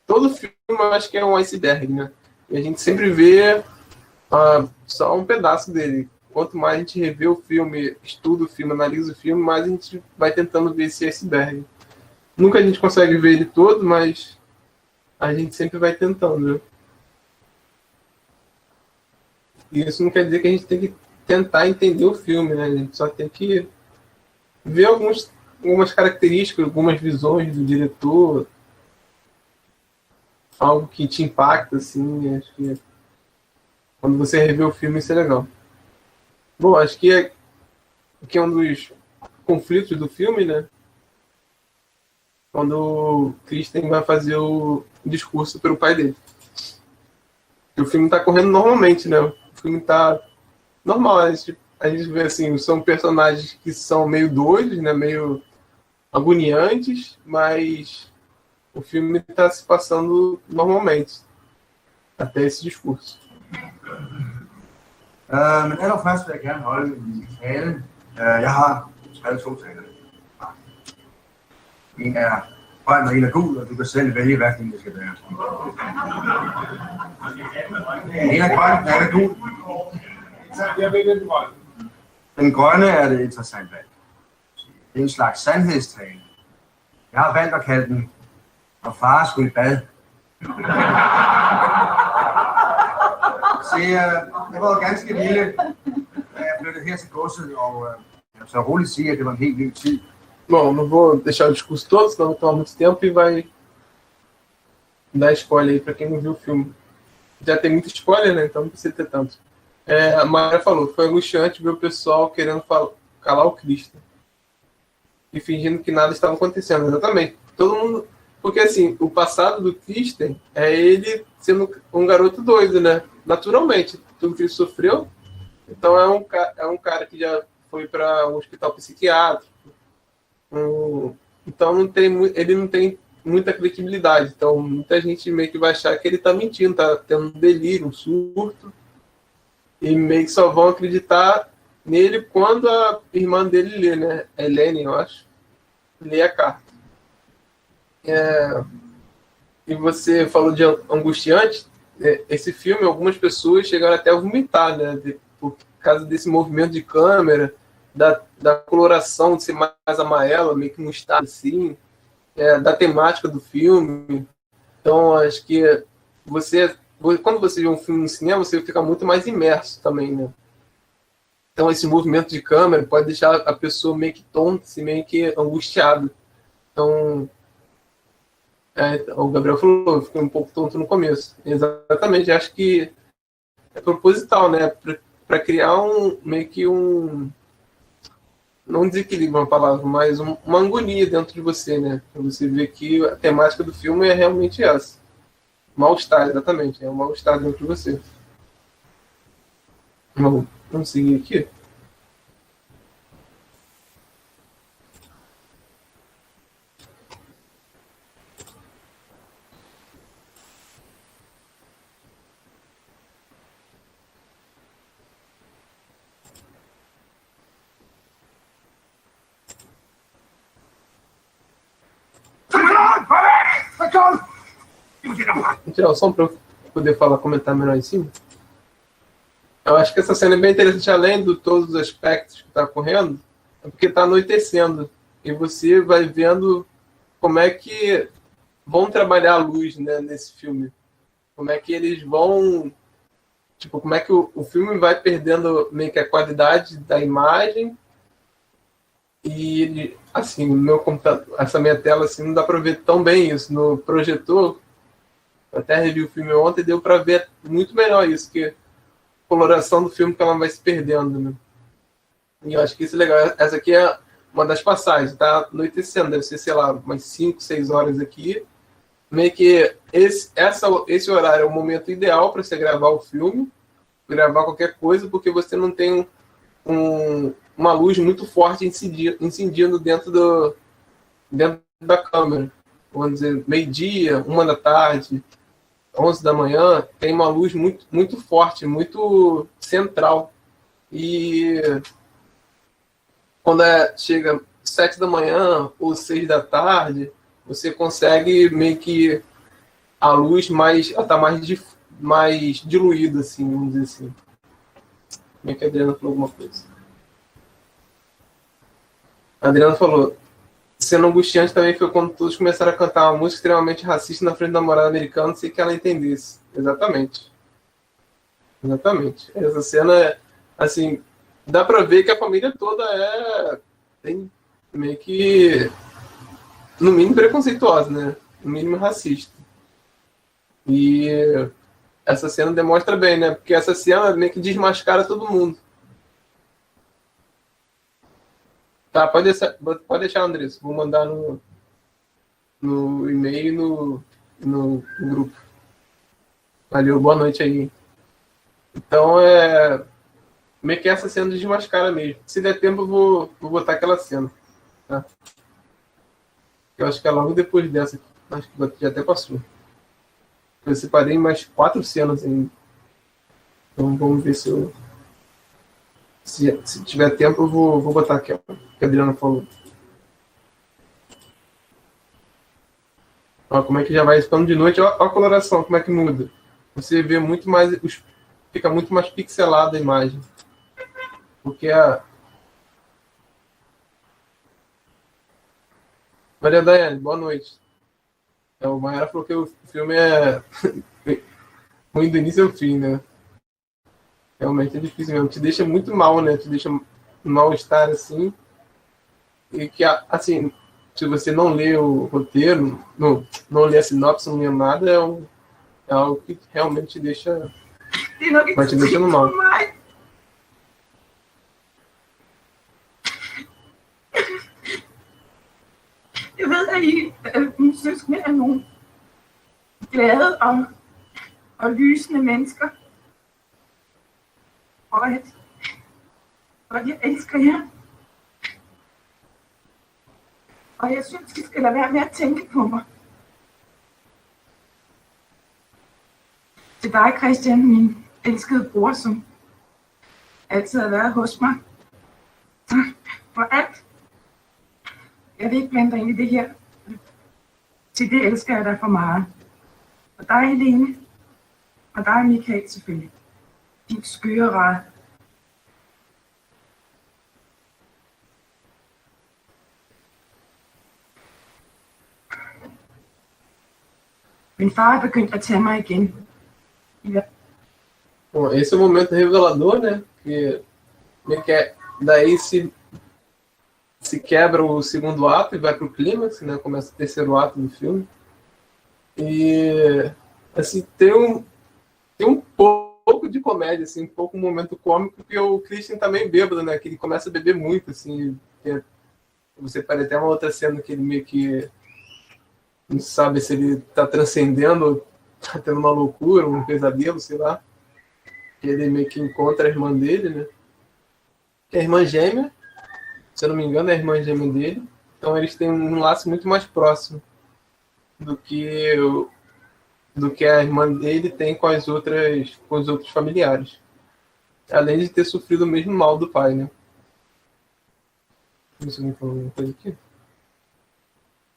Todo filme eu acho que é um iceberg, né? E a gente sempre vê só um pedaço dele. Quanto mais a gente revê o filme, estuda o filme, analisa o filme, mais a gente vai tentando ver esse iceberg. Nunca a gente consegue ver ele todo, mas a gente sempre vai tentando, né? E isso não quer dizer que a gente tem que tentar entender o filme, né? A gente só tem que ver algumas características, algumas visões do diretor, algo que te impacta, assim. Acho que quando você revê o filme, isso é legal. Bom, acho que é um dos conflitos do filme, né? Quando o Kristen vai fazer o discurso pelo pai dele. E o filme tá correndo normalmente, né? O filme tá normal. A gente vê assim, são personagens que são meio doidos, né? Meio agoniantes, mas o filme tá se passando normalmente. Até esse discurso. Men allerførst vil jeg gerne holde min tale. Jeg har skrevet 2 taler. En er grøn og en er gul, og du kan selv vælge, hvilken det skal være. En er grøn, den er gul. Den grønne er det interessant valg. Det er en slags sandhedstale. Jeg har valgt at kalde den, når far skulle i bad. Se, jeg var ganske lille, da jeg flyttede her til godset, og jeg vil så roligt sige, at det var en helt ny tid. Bom, não vou deixar o discurso todo, senão vai tomar muito tempo e vai dar spoiler aí para quem não viu o filme. Já tem muito spoiler, né? Então não precisa ter tanto. A Mayara falou, foi angustiante ver o pessoal querendo calar o Cristo e fingindo que nada estava acontecendo. Exatamente. Todo mundo... Porque, assim, o passado do Kristen é ele sendo um garoto doido, né? Naturalmente. Tudo que ele sofreu. Então, é um cara que já foi para um hospital psiquiátrico. Então, ele não tem muita credibilidade. Então, muita gente meio que vai achar que ele tá mentindo, tá tendo um delírio, um surto. E meio que só vão acreditar nele quando a irmã dele lê, né? Helene, eu acho. Lê a carta. E você falou de angustiante. Esse filme, algumas pessoas chegaram até a vomitar, né? Por causa desse movimento de câmera, da coloração de ser mais amarela, meio que mostarda assim, da temática do filme. Então, acho que quando você vê um filme no cinema, você fica muito mais imerso também, né? Então, esse movimento de câmera pode deixar a pessoa meio que tonta, assim, meio que angustiada. Então, o Gabriel falou, eu fiquei um pouco tonto no começo. Exatamente, acho que é proposital, né? Para criar meio que não desequilíbrio uma palavra, mas uma agonia dentro de você, né? Pra você ver que a temática do filme é realmente essa. Mal-estar, exatamente. É um mal-estar dentro de você. Vamos seguir aqui. Vou tirar o som para eu poder comentar melhor em cima. Eu acho que essa cena é bem interessante, além de todos os aspectos que está ocorrendo, é porque está anoitecendo. E você vai vendo como é que vão trabalhar a luz, né, nesse filme. Como é que eles vão... Tipo, como é que o filme vai perdendo meio que a qualidade da imagem. E, assim, no meu computador, essa minha tela, assim, não dá para ver tão bem isso. No projetor, eu até revi o filme ontem e deu para ver muito melhor isso, que a coloração do filme que ela vai se perdendo, né? E eu acho que isso é legal. Essa aqui é uma das passagens, tá anoitecendo, deve ser, sei lá, umas 5, 6 horas aqui. Meio que esse horário é o momento ideal para você gravar o filme, gravar qualquer coisa, porque você não tem uma luz muito forte incidindo dentro da câmera. Vamos dizer, meio-dia, 1 da tarde, 11 da manhã, tem uma luz muito, muito forte, muito central. E quando chega 7 da manhã ou 6 da tarde, você consegue meio que a luz está mais diluída, assim, vamos dizer assim. Meio que a Adriana falou alguma coisa. A Adriana falou, sendo angustiante também foi quando todos começaram a cantar uma música extremamente racista na frente da namorada americana sem que ela entendesse. Exatamente. Exatamente. Essa cena, assim, dá pra ver que a família toda tem meio que, no mínimo, preconceituosa, né? No mínimo racista. E essa cena demonstra bem, né? Porque essa cena meio que desmascara todo mundo. Tá, pode deixar, Andressa. Vou mandar no e-mail e no grupo. Valeu, boa noite aí. Então, meio que essa cena desmascara mesmo. Se der tempo, eu vou botar aquela cena. Tá? Eu acho que é logo depois dessa. Acho que já até passou. Eu separei mais 4 cenas ainda. Então, vamos ver se tiver tempo, eu vou botar aquela que a Adriana falou. Ó, como é que já vai ficando de noite. Ó a coloração, como é que muda. Você vê muito mais... Fica muito mais pixelada a imagem. Porque Maria Daiane, boa noite. O Mayara falou que o filme é ruim do início ao fim, né? Realmente é difícil mesmo. Te deixa muito mal, né? Te deixa mal-estar, assim. E que, assim, se você não lê o roteiro, não lê a sinopse, não lê nada, é algo que realmente te deixa... Vai te deixando mal. Jeg ved, at mine søskende er nogle glade og lysende mennesker. Og jeg elsker jer. Og jeg synes, I skal lade være med at tænke på mig. Til dig, Christian, min elskede bror, som altid har været hos mig. Tak for alt. Jeg vil ikke blande dig ind i det her. Til det elsker jeg dig for meget. Og dig, Helene. Og dig, Michael, selvfølgelig. Din skøre ræd. Min far er begyndt at tage mig igen. Ja. Bom, esse é o momento revelador, né? Que daí se quebra o segundo ato e vai para o clímax, né? Começa o terceiro ato do filme. E assim, tem um pouco de comédia, assim, um pouco um momento cômico, porque o Christian tá meio bêbado, né? Que ele começa a beber muito, assim. Você parece até uma outra cena que ele meio que não sabe se ele tá transcendendo, tá tendo uma loucura, um pesadelo, sei lá. Ele meio que encontra a irmã dele, né? Que é a irmã gêmea, se eu não me engano, é a irmã gêmea dele. Então eles têm um laço muito mais próximo do que a irmã dele tem com os outros familiares. Além de ter sofrido o mesmo mal do pai, né? Deixa eu falar alguma coisa aqui.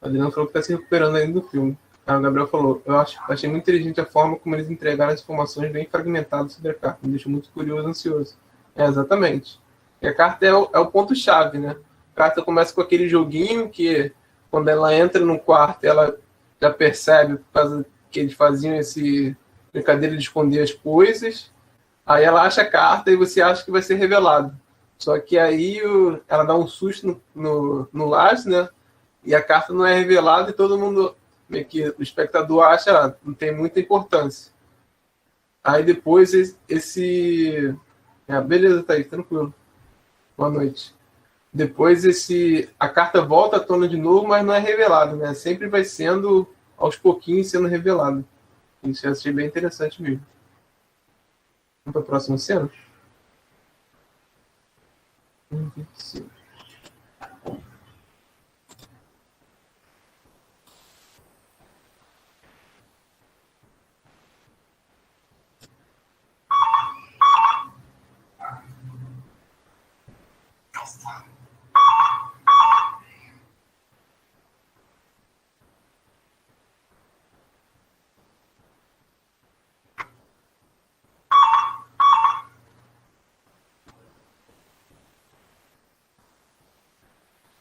A Adriana falou que está se recuperando ainda do filme. O Gabriel falou, achei muito inteligente a forma como eles entregaram as informações bem fragmentadas sobre a carta. Me deixou muito curioso e ansioso. Exatamente. E a carta é o ponto-chave, né? A carta começa com aquele joguinho que, quando ela entra no quarto, ela já percebe, por causa que eles faziam esse brincadeira de esconder as coisas. Aí ela acha a carta e você acha que vai ser revelado. Só que aí ela dá um susto no Lars, né? E a carta não é revelada e todo mundo, meio que o espectador acha, não tem muita importância. Aí depois beleza, tá aí, tranquilo. Boa noite. Depois a carta volta à tona de novo, mas não é revelado, né? Sempre vai sendo, aos pouquinhos, sendo revelado. Isso eu achei bem interessante mesmo. Vamos para a próxima cena? 25.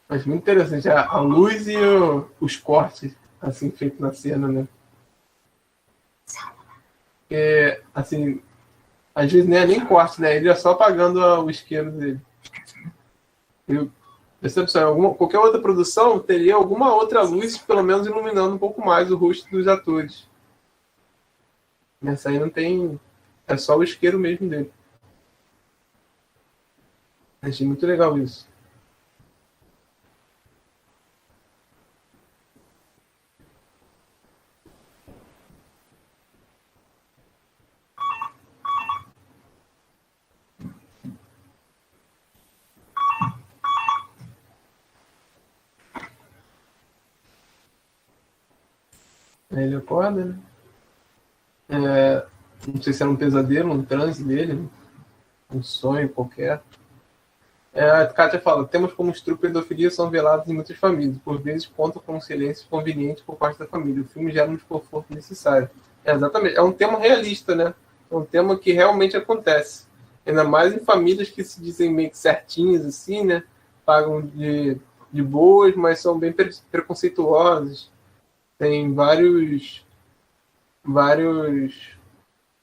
Mas muito interessante a luz e os cortes assim feitos na cena, né? Porque, assim, às vezes não é nem corte, né? Ele é só apagando o isqueiro dele. Percepção, qualquer outra produção teria alguma outra luz, pelo menos iluminando um pouco mais o rosto dos atores. Nessa aí não tem. É só o isqueiro mesmo dele. Achei muito legal isso. Aí ele acorda, né? Não sei se era um pesadelo, um transe dele, né? Um sonho qualquer. A Kátia fala, temas como estupro e pedofilia são velados em muitas famílias, por vezes contam com um silêncio conveniente por parte da família. O filme gera um desconforto necessário. Exatamente, é um tema realista, né? É um tema que realmente acontece. Ainda mais em famílias que se dizem meio que certinhas, assim, né? Pagam de boas, mas são bem preconceituosas. Tem vários,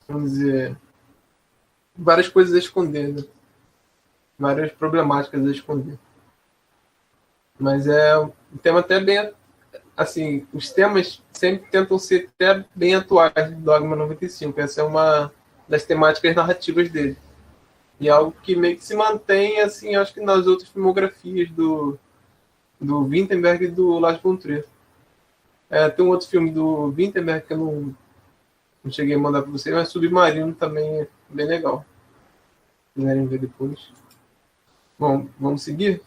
vamos dizer, várias coisas a esconder, né? Várias problemáticas a esconder. Mas é um tema até bem, assim, os temas sempre tentam ser até bem atuais do Dogma 95. Essa é uma das temáticas narrativas dele. E é algo que meio que se mantém, assim, acho que nas outras filmografias do Vinterberg e do Lars von Trier. Tem um outro filme do Vinterberg que eu não cheguei a mandar para vocês, mas Submarino também é bem legal. Se quiserem ver depois. Bom, vamos seguir?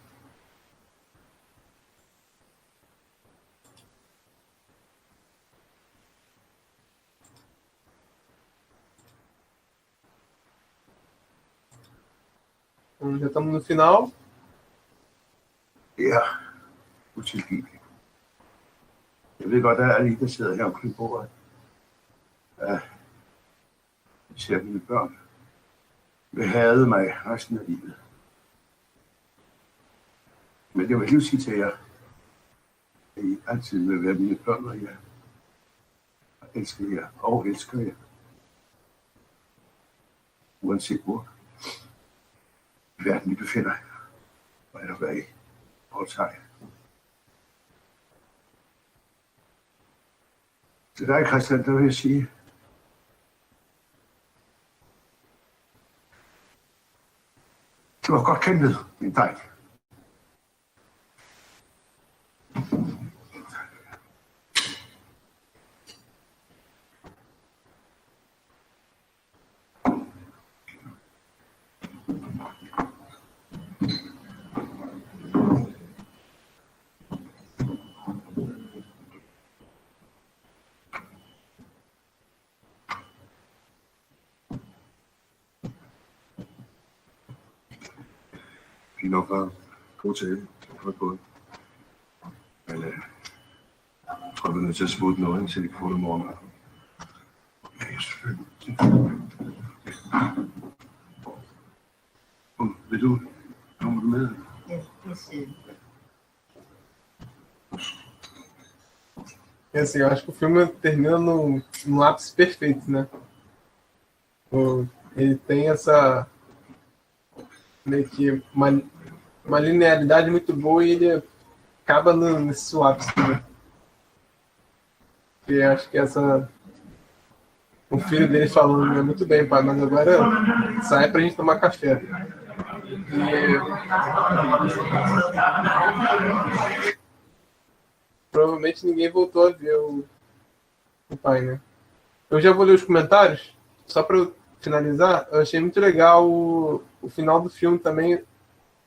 Então, já estamos no final. Ja, utilgiveligt. Jeg ved godt, at alle I, der sidder her omkring bordet, især mine børn, vil hade mig resten af livet. Men jeg vil lige sige til jer, at I altid vil være mine børn, og jeg elsker jer og elsker jer. Uanset hvor i verden I befinder jer, og eller hvad I påtager jer. Til dig, Christian, der vil jeg sige, det var godt kæmpet, min dreng. Fint nok, far. God tale. Godt gået. Men jeg tror, vi er nødt til at smutte noget, så de kan få det morgen. Ja, selvfølgelig. Vil du? Kommer du med? Ja, det er synd. Assim, eu acho que o filme termina num ápice perfeito, né? Ele tem essa meio que uma linearidade muito boa e ele acaba nesse ápice, né? E acho que o filho dele falando, né? Muito bem, pai, mas agora sai pra gente tomar café. E provavelmente ninguém voltou a ver o pai, né? Eu já vou ler os comentários, só para finalizar. Eu achei muito legal o final do filme também,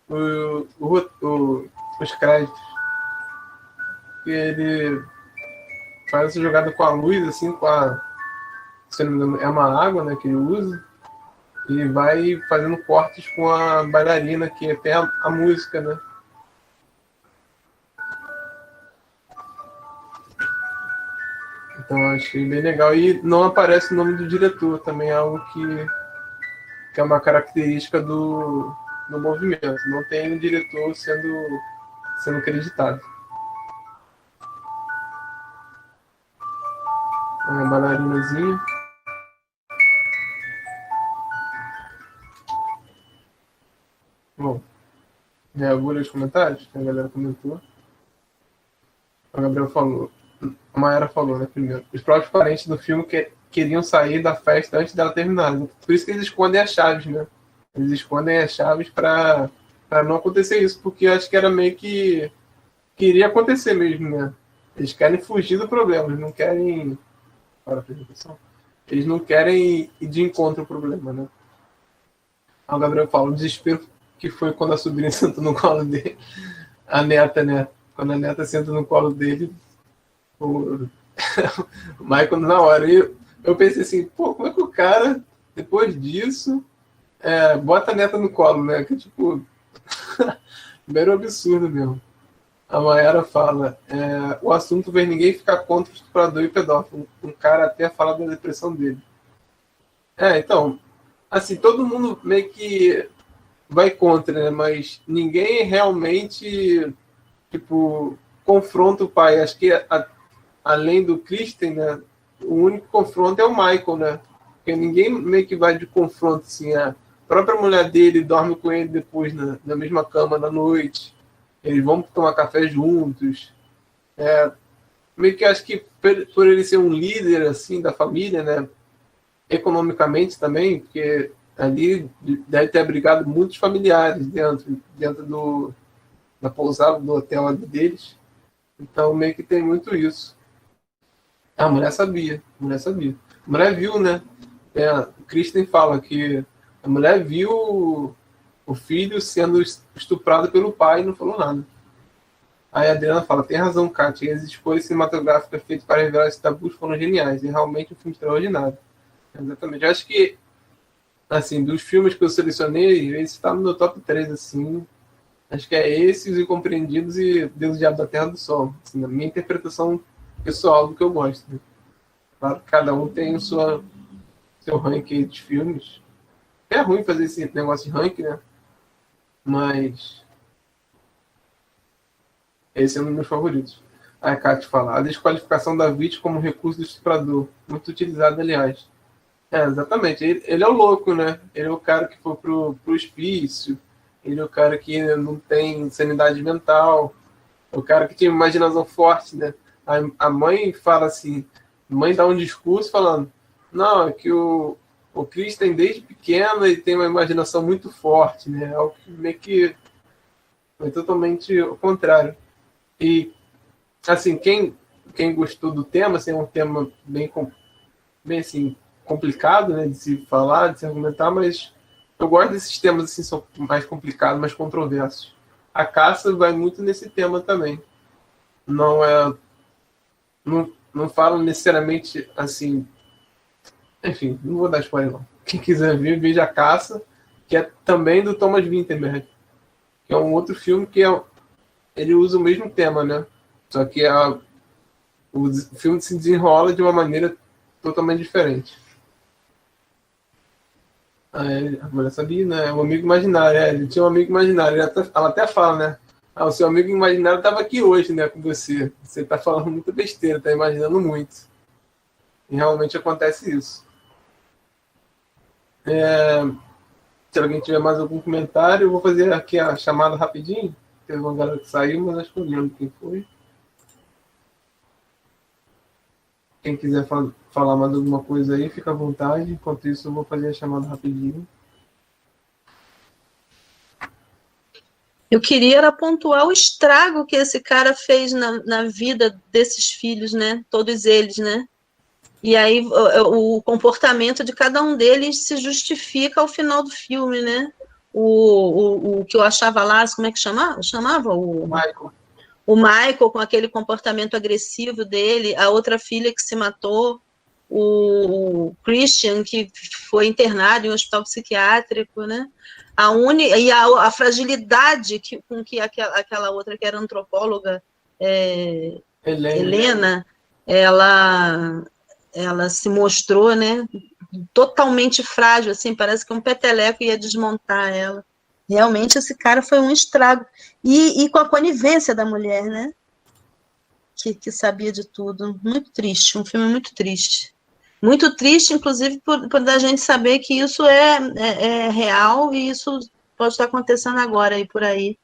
os créditos. Que ele faz essa jogada com a luz, assim, se não me engano, é uma água, né, que ele usa, e vai fazendo cortes com a bailarina, que tem a música, né? Então eu achei bem legal. E não aparece o nome do diretor, também é algo que é uma característica do movimento. Não tem o diretor sendo acreditado. Uma bailarinazinha. Bom, já vou ler os comentários que a galera comentou. O Gabriel falou. A Mayara falou, né, primeiro. Os próprios parentes do filme queriam sair da festa antes dela terminar. Por isso que eles escondem as chaves, né? Eles escondem as chaves para não acontecer isso, porque eu acho que era meio que iria acontecer mesmo, né? Eles querem fugir do problema, eles não querem... Para a apresentação. Eles não querem ir de encontro ao problema, né? O Gabriel fala, o desespero que foi quando a sobrinha sentou no colo dele. A neta, né? Quando a neta senta no colo dele, o Michael, na hora, eu pensei assim, pô, como é que o cara, depois disso, bota a neta no colo, né? Que tipo, mero absurdo mesmo. A Mayara fala, o assunto fez ninguém ficar contra o estuprador e pedófilo. Um cara até fala da depressão dele. Então, assim, todo mundo meio que vai contra, né? Mas ninguém realmente, tipo, confronta o pai. Acho que além do Kristen, né? O único confronto é o Michael, né? Porque ninguém meio que vai de confronto, assim. A própria mulher dele dorme com ele depois na mesma cama na noite. Eles vão tomar café juntos. Meio que acho que por ele ser um líder assim da família, né? Economicamente também, porque ali deve ter abrigado muitos familiares dentro da pousada do hotel deles. Então meio que tem muito isso. A mulher sabia. A mulher viu, né? O Kristen fala que a mulher viu o filho sendo estuprado pelo pai e não falou nada. Aí a Adriana fala, tem razão, Kátia, as escolhas cinematográficas feitas para revelar esses tabus foram geniais, e realmente um filme extraordinário. Exatamente. Eu acho que, assim, dos filmes que eu selecionei, esse está no meu top 3, assim. Acho que é esse, Os Incompreendidos e Deus, o Diabo da Terra do Sol. Assim, na minha interpretação pessoal do que eu gosto. Né? Claro que cada um tem o seu ranking de filmes. É ruim fazer esse negócio de ranking, né? Mas esse é um dos meus favoritos. A Kátia fala, a desqualificação da vítima como recurso do estuprador. Muito utilizado, aliás. Exatamente. Ele é o louco, né? Ele é o cara que foi pro hospício. Ele é o cara que não tem sanidade mental. É o cara que tinha imaginação forte, né? A mãe fala assim, a mãe dá um discurso falando, não, é que o Kristen desde pequeno ele tem uma imaginação muito forte, né? Algo que meio que foi totalmente o contrário. E, assim, quem gostou do tema, assim, é um tema bem assim, complicado, né, de se falar, de se argumentar, mas eu gosto desses temas, assim, são mais complicados, mais controversos. A Caça vai muito nesse tema também. Não fala necessariamente, assim... Enfim, não vou dar spoiler, não. Quem quiser ver, veja A Caça, que é também do Thomas Vinterberg, que é um outro filme que ele usa o mesmo tema, né? Só que o filme se desenrola de uma maneira totalmente diferente. A mulher sabia, né? O amigo imaginário. Ele tinha um amigo imaginário. Ela até fala, né? O seu amigo imaginário estava aqui hoje, né? Com você. Você está falando muita besteira, está imaginando muito. E realmente acontece isso. Se alguém tiver mais algum comentário, eu vou fazer aqui a chamada rapidinho. Teve uma galera que saiu, mas acho que eu lembro quem foi. Quem quiser falar mais alguma coisa aí, fica à vontade. Enquanto isso, eu vou fazer a chamada rapidinho. Eu queria era pontuar o estrago que esse cara fez na vida desses filhos, né? Todos eles, né? E aí o comportamento de cada um deles se justifica ao final do filme, né? O que eu achava lá, como é que chamava? Michael. O Michael com aquele comportamento agressivo dele, a outra filha que se matou, o Christian que foi internado em um hospital psiquiátrico, né? A fragilidade com que aquela outra que era antropóloga, Helena, ela se mostrou, né, totalmente frágil, assim, parece que um peteleco ia desmontar ela. Realmente esse cara foi um estrago. E com a conivência da mulher, né, que sabia de tudo. Muito triste, um filme muito triste. Muito triste, inclusive, por a gente saber que isso é real e isso pode estar acontecendo agora aí por aí,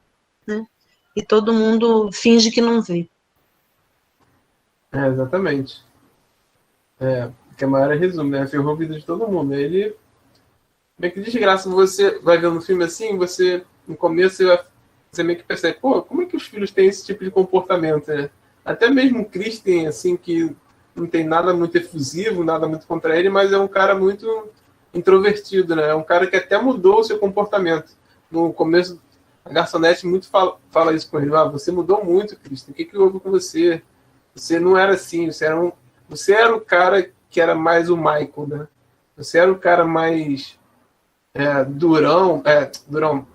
né? E todo mundo finge que não vê. Exatamente. Que a maior resumo, né? Ferrou a vida de todo mundo. Ele... Meio que desgraça, você vai vendo um filme assim, você, no começo, você meio que percebe, pô, como é que os filhos têm esse tipo de comportamento, né? Até mesmo o Christian, assim, que não tem nada muito efusivo, nada muito contra ele, mas é um cara muito introvertido, né? É um cara que até mudou o seu comportamento. No começo, a garçonete muito fala isso com ele. Você mudou muito, Christian. O que houve com você? Você não era assim. Você era o cara que era mais o Michael, né? Você era o cara mais durão,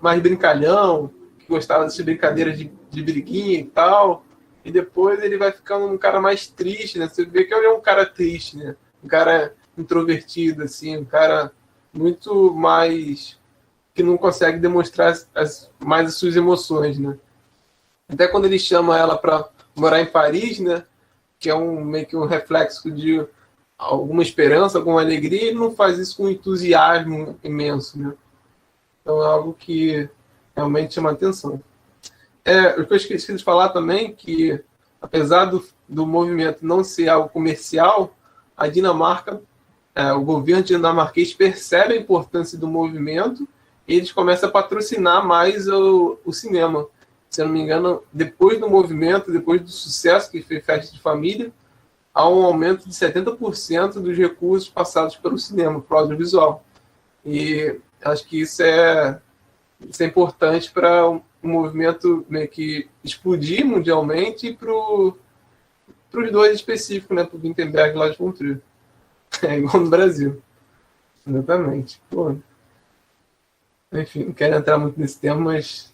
mais brincalhão, que gostava dessas brincadeiras de briguinha e tal. E depois ele vai ficando um cara mais triste, né? Você vê que ele é um cara triste, né? Um cara introvertido, assim, um cara muito mais... que não consegue demonstrar mais as suas emoções, né? Até quando ele chama ela para morar em Paris, né? Que é meio que um reflexo de alguma esperança, alguma alegria, ele não faz isso com um entusiasmo imenso, né? Então é algo que realmente chama atenção. O que eu esqueci de falar também, que apesar do movimento não ser algo comercial, a Dinamarca, o governo dinamarquês percebe a importância do movimento e eles começam a patrocinar mais o cinema. Se eu não me engano, depois do movimento, depois do sucesso que fez Festa de Família, há um aumento de 70% dos recursos passados pelo cinema, para o audiovisual. E acho que isso é importante para o movimento meio que explodir mundialmente e para os dois específicos, né? Para o Vinterberg e Lars von Trier. É igual no Brasil. Exatamente. Pô. Enfim, não quero entrar muito nesse tema, mas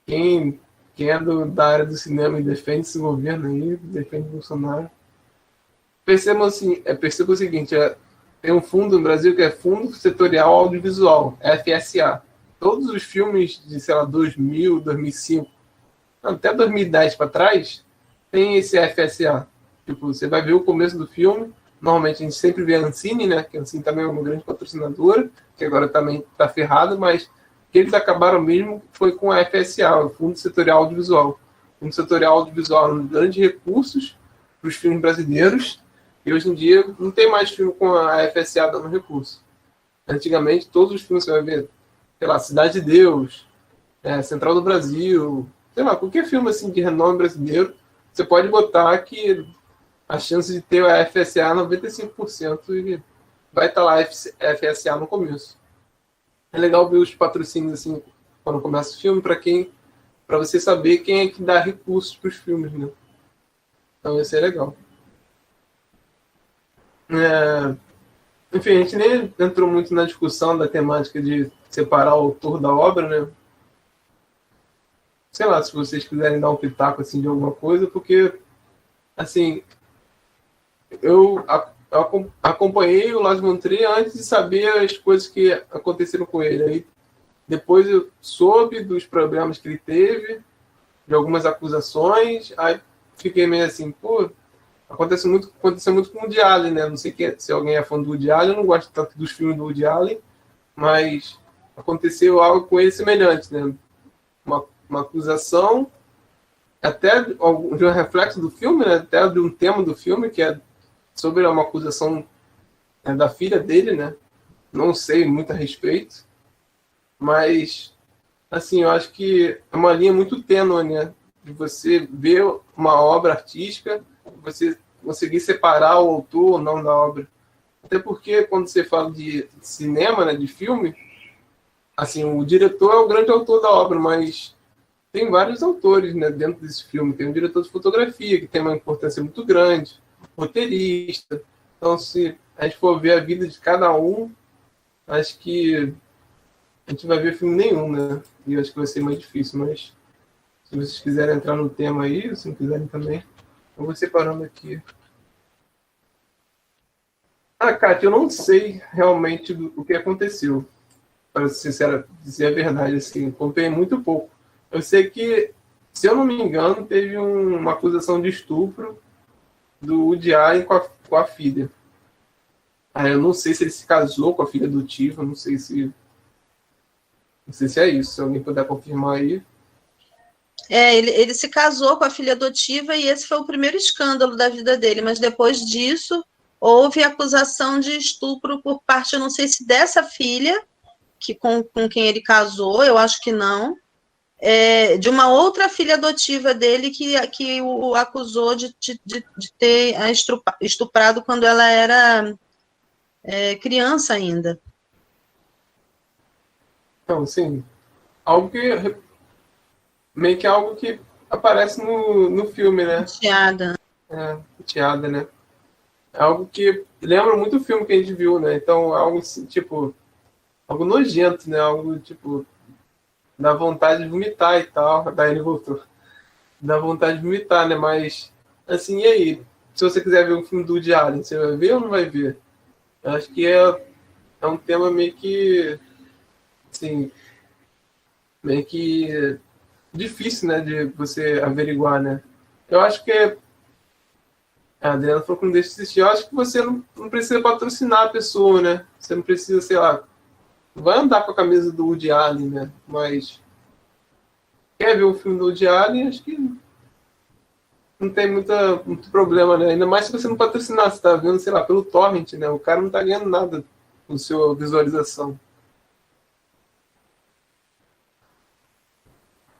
quem é da área do cinema e defende esse governo aí, defende o Bolsonaro, perceba o seguinte, tem um fundo no Brasil que é Fundo Setorial Audiovisual, FSA. Todos os filmes de, 2000, 2005, até 2010 para trás, tem esse FSA. Tipo, você vai ver o começo do filme, normalmente a gente sempre vê a Ancine, né? Que a Ancine também é uma grande patrocinadora, que agora também está ferrado, mas que eles acabaram mesmo foi com a FSA, o Fundo Setorial Audiovisual. O Fundo Setorial Audiovisual é um grandes recursos para os filmes brasileiros, e hoje em dia não tem mais filme com a FSA dando recurso. Antigamente, todos os filmes você vai ver, sei lá, Cidade de Deus, Central do Brasil, sei lá, qualquer filme assim de renome brasileiro, você pode botar que a chance de ter a FSA é 95% e vai estar lá a FSA no começo. É legal ver os patrocínios assim, quando começa o filme, para você saber quem é que dá recursos para os filmes, né? Então isso é legal. Enfim, a gente nem entrou muito na discussão da temática de separar o autor da obra, né? Sei lá, se vocês quiserem dar um pitaco assim, de alguma coisa, porque, assim, eu acompanhei o Lars von Trier antes de saber as coisas que aconteceram com ele. Aí, depois eu soube dos problemas que ele teve, de algumas acusações, aí fiquei meio assim, pô, aconteceu muito com o Woody Allen, né? Não sei se alguém é fã do Woody Allen, eu não gosto tanto dos filmes do Woody Allen, mas aconteceu algo com ele semelhante, né? Uma acusação, até de um reflexo do filme, né? Até de um tema do filme, que é sobre uma acusação da filha dele, né? Não sei muito a respeito, mas assim, eu acho que é uma linha muito tênue, né? De você ver uma obra artística, você conseguir separar o autor ou não da obra. Até porque quando você fala de cinema, né, de filme, assim, o diretor é o grande autor da obra, mas tem vários autores, né, dentro desse filme. Tem um diretor de fotografia, que tem uma importância muito grande, roteirista. Então, se a gente for ver a vida de cada um, acho que a gente vai ver filme nenhum, né? E acho que vai ser mais difícil, mas se vocês quiserem entrar no tema aí, se não quiserem também, eu vou separando aqui. Kátia, eu não sei realmente o que aconteceu. Para ser sincero, dizer a verdade, assim, acompanhei muito pouco. Eu sei que, se eu não me engano, teve uma acusação de estupro do Woody Allen com a filha. Eu não sei se ele se casou com a filha adotiva, não sei se é isso. Se alguém puder confirmar aí. Ele se casou com a filha adotiva e esse foi o primeiro escândalo da vida dele, mas depois disso houve acusação de estupro por parte, eu não sei se dessa filha, com quem ele casou, eu acho que não, de uma outra filha adotiva dele que o acusou de ter estuprado quando ela era criança ainda. Então, assim, meio que algo que aparece no filme, né? Tiada, né? É algo que lembra muito o filme que a gente viu, né? Então, algo assim, tipo, algo nojento, né? Algo, tipo, dá vontade de vomitar e tal. Daí ele voltou. Dá vontade de vomitar, né? Mas, assim, e aí? Se você quiser ver um filme do Woody Allen, você vai ver ou não vai ver? Eu acho que é um tema meio que, assim, meio que difícil, né? De você averiguar, né? Eu acho que a Adriana falou que não deixa de assistir. Eu acho que você não precisa patrocinar a pessoa, né? Você não precisa, sei lá, vai andar com a camisa do Woody Allen, né? Mas quer ver o filme do Woody Allen, acho que não tem muito problema, né? Ainda mais se você não patrocinar, você tá vendo, sei lá, pelo torrent, né? O cara não tá ganhando nada com sua visualização.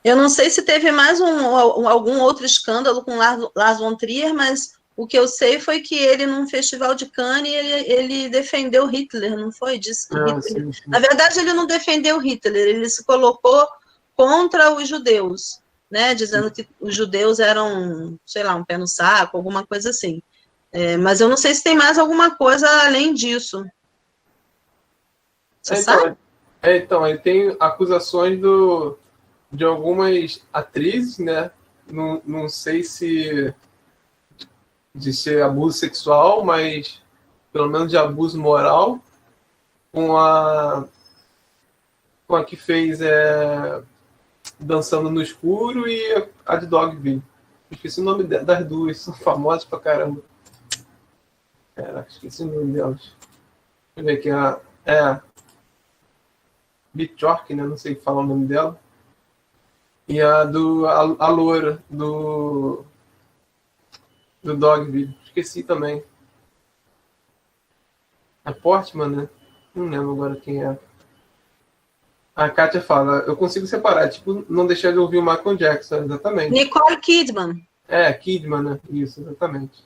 Eu não sei se teve mais algum outro escândalo com Lars von Trier, mas o que eu sei foi que ele, num festival de Cannes, ele defendeu Hitler, não foi? Disse que Hitler... Sim. Na verdade, ele não defendeu Hitler, ele se colocou contra os judeus, né? Dizendo que os judeus eram, sei lá, um pé no saco, alguma coisa assim. Mas eu não sei se tem mais alguma coisa além disso. Você sabe? Então, ele tem acusações de algumas atrizes, né? Não sei se de ser abuso sexual, mas pelo menos de abuso moral, com a que fez Dançando no Escuro e a de Dogville. Esqueci o nome das duas, são famosas pra caramba. Caraca, esqueci o nome delas. Deixa eu ver aqui. Bjork, né? Não sei falar o nome dela. E a loura do Dogville. Esqueci também. A Portman, né? Não lembro agora quem é. A Kátia fala, eu consigo separar, tipo, não deixar de ouvir o Michael Jackson, exatamente. Nicole Kidman. Kidman, né? Isso, exatamente.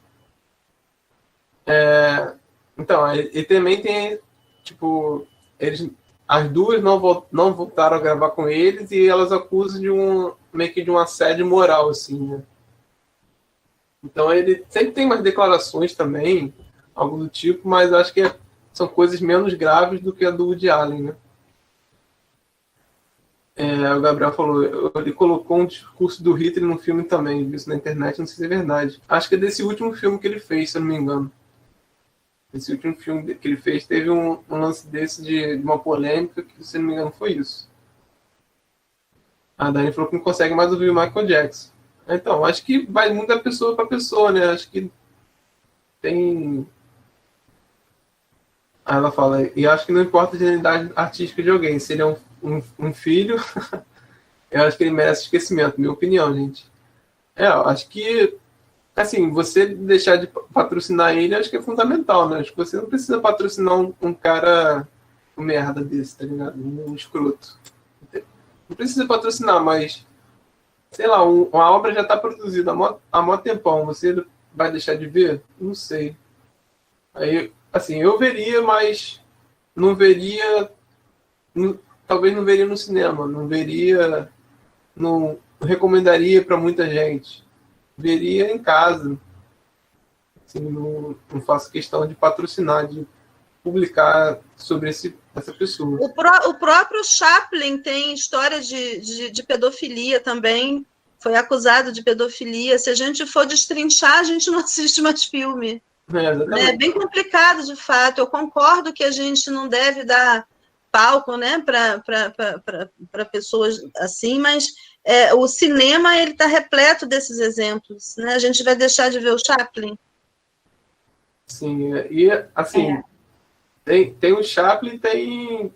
Então, ele também tem, tipo, as duas não voltaram a gravar com eles e elas acusam meio que de um assédio moral, assim, né? Então ele sempre tem umas declarações também, algo do tipo, mas acho que são coisas menos graves do que a do Woody Allen, né? O Gabriel falou, ele colocou um discurso do Hitler no filme também, viu isso na internet, não sei se é verdade. Acho que é desse último filme que ele fez, se eu não me engano. Esse último filme que ele fez teve um lance desse de uma polêmica, que se não me engano foi isso. A Dani falou que não consegue mais ouvir o Michael Jackson. Então, acho que vai muito da pessoa para pessoa, né? Acho que tem... Aí ela fala, e acho que não importa a genialidade artística de alguém, se ele é um filho, eu acho que ele merece esquecimento, minha opinião, gente. Eu acho que, assim, você deixar de patrocinar ele, acho que é fundamental, né? Acho que você não precisa patrocinar um cara merda desse, tá ligado? Um escroto. não precisa patrocinar, mas, sei lá, uma obra já está produzida há mó tempão, você vai deixar de ver? Não sei. Aí, assim, eu veria, mas não veria, talvez não veria no cinema, não veria, não recomendaria para muita gente. Veria em casa. Assim, não faço questão de patrocinar, de publicar sobre essa pessoa. O próprio Chaplin tem história de pedofilia também, foi acusado de pedofilia. Se a gente for destrinchar, a gente não assiste mais filme. É bem complicado, de fato. Eu concordo que a gente não deve dar palco, né, para pessoas assim, mas o cinema está repleto desses exemplos. Né? A gente vai deixar de ver o Chaplin? Sim, e assim, tem o Chaplin, tem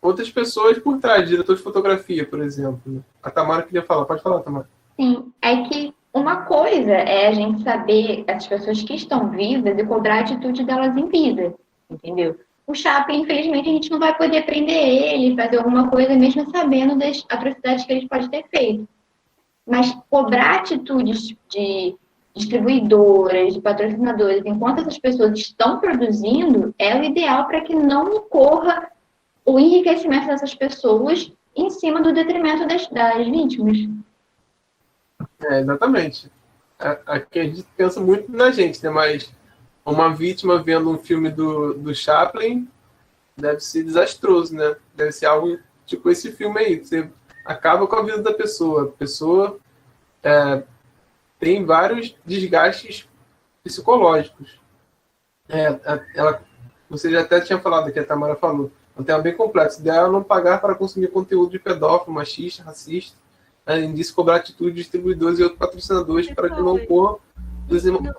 outras pessoas por trás, diretor de fotografia, por exemplo. A Tamara queria falar, pode falar, Tamara. Sim, é que uma coisa é a gente saber as pessoas que estão vivas e cobrar a atitude delas em vida, entendeu? O Chaplin, infelizmente, a gente não vai poder prender ele, fazer alguma coisa, mesmo sabendo das atrocidades que ele pode ter feito. Mas cobrar atitudes de distribuidoras, de patrocinadores, enquanto essas pessoas estão produzindo, é o ideal para que não ocorra o enriquecimento dessas pessoas em cima do detrimento das vítimas. Exatamente. Aqui a gente pensa muito na gente, né? Mas uma vítima vendo um filme do Chaplin deve ser desastroso, né? Deve ser algo tipo esse filme aí. Você acaba com a vida da pessoa. A pessoa tem vários desgastes psicológicos. Você já até tinha falado, que a Tamara falou, é um tema bem complexo. Dela não pagar para consumir conteúdo de pedófilo, machista, racista, além disso, cobrar atitude de distribuidores e outros patrocinadores para que não ocorra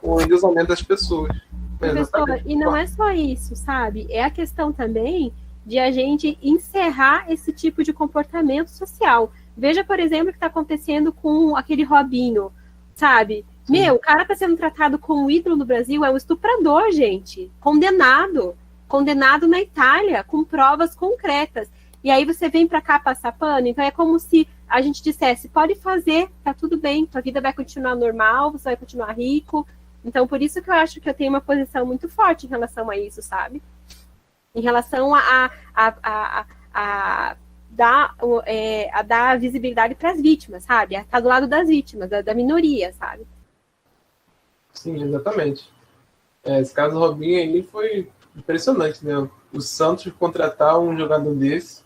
o endeusamento das pessoas. Professor, e não é só isso, sabe? É a questão também de a gente encerrar esse tipo de comportamento social. Veja, por exemplo, o que está acontecendo com aquele Robinho, sabe? Sim. O cara está sendo tratado como ídolo no Brasil, é um estuprador, gente. Condenado na Itália, com provas concretas. E aí você vem para cá passar pano. Então é como se a gente dissesse, pode fazer, tá tudo bem, tua vida vai continuar normal, você vai continuar rico. Então, por isso que eu acho que eu tenho uma posição muito forte em relação a isso, sabe? Em relação a dar visibilidade para as vítimas, sabe? A estar do lado das vítimas, da minoria, sabe? Sim, exatamente. Esse caso do Robinho aí foi impressionante, né? O Santos contratar um jogador desse.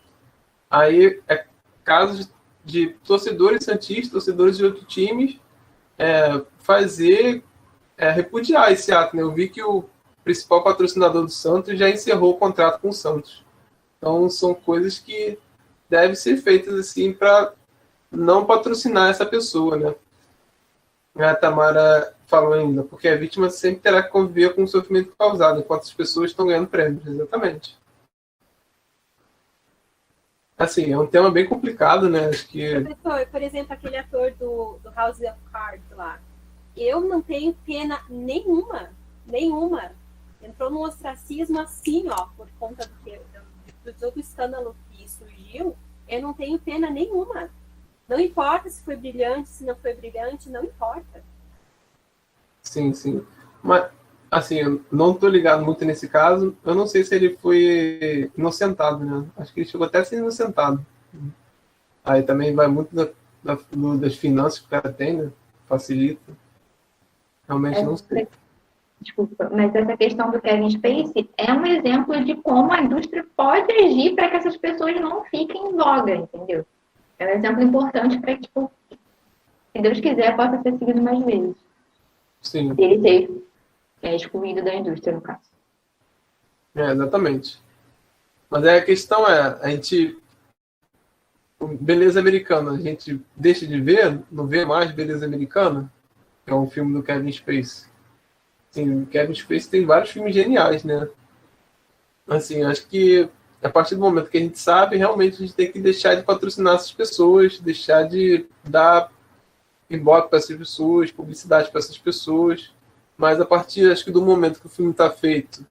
Aí é caso de torcedores santistas, torcedores de outros times, repudiar esse ato, né? Eu vi que o principal patrocinador do Santos já encerrou o contrato com o Santos. Então, são coisas que devem ser feitas assim para não patrocinar essa pessoa, né? A Tamara falou ainda, porque a vítima sempre terá que conviver com o sofrimento causado, enquanto as pessoas estão ganhando prêmios. Exatamente. Assim, é um tema bem complicado, né? Acho que... Professor, por exemplo, aquele ator do House of Cards lá, eu não tenho pena nenhuma. Entrou num ostracismo assim, ó, por conta do todo o escândalo que surgiu, eu não tenho pena nenhuma. Não importa se foi brilhante, se não foi brilhante, não importa. Sim, sim. Mas, assim, eu não estou ligado muito nesse caso. Eu não sei se ele foi inocentado, né? Acho que ele chegou até a ser inocentado. Aí também vai muito das finanças que o cara tem, né? Facilita. Realmente não sei. Desculpa, mas essa questão do Kevin Spacey é um exemplo de como a indústria pode agir para que essas pessoas não fiquem em voga, entendeu? É um exemplo importante para que, se Deus quiser, possa ser seguido mais vezes. Sim. Se ele ser excluído da indústria, no caso. Exatamente. Mas a questão a gente... Beleza Americana, a gente deixa de ver, não vê mais Beleza Americana, que é um filme do Kevin Spacey. Sim, o Kevin Spacey tem vários filmes geniais, né? Assim, acho que a partir do momento que a gente sabe, realmente a gente tem que deixar de patrocinar essas pessoas, deixar de dar ibope para essas pessoas, publicidade para essas pessoas. Mas a partir, acho que do momento que o filme está feito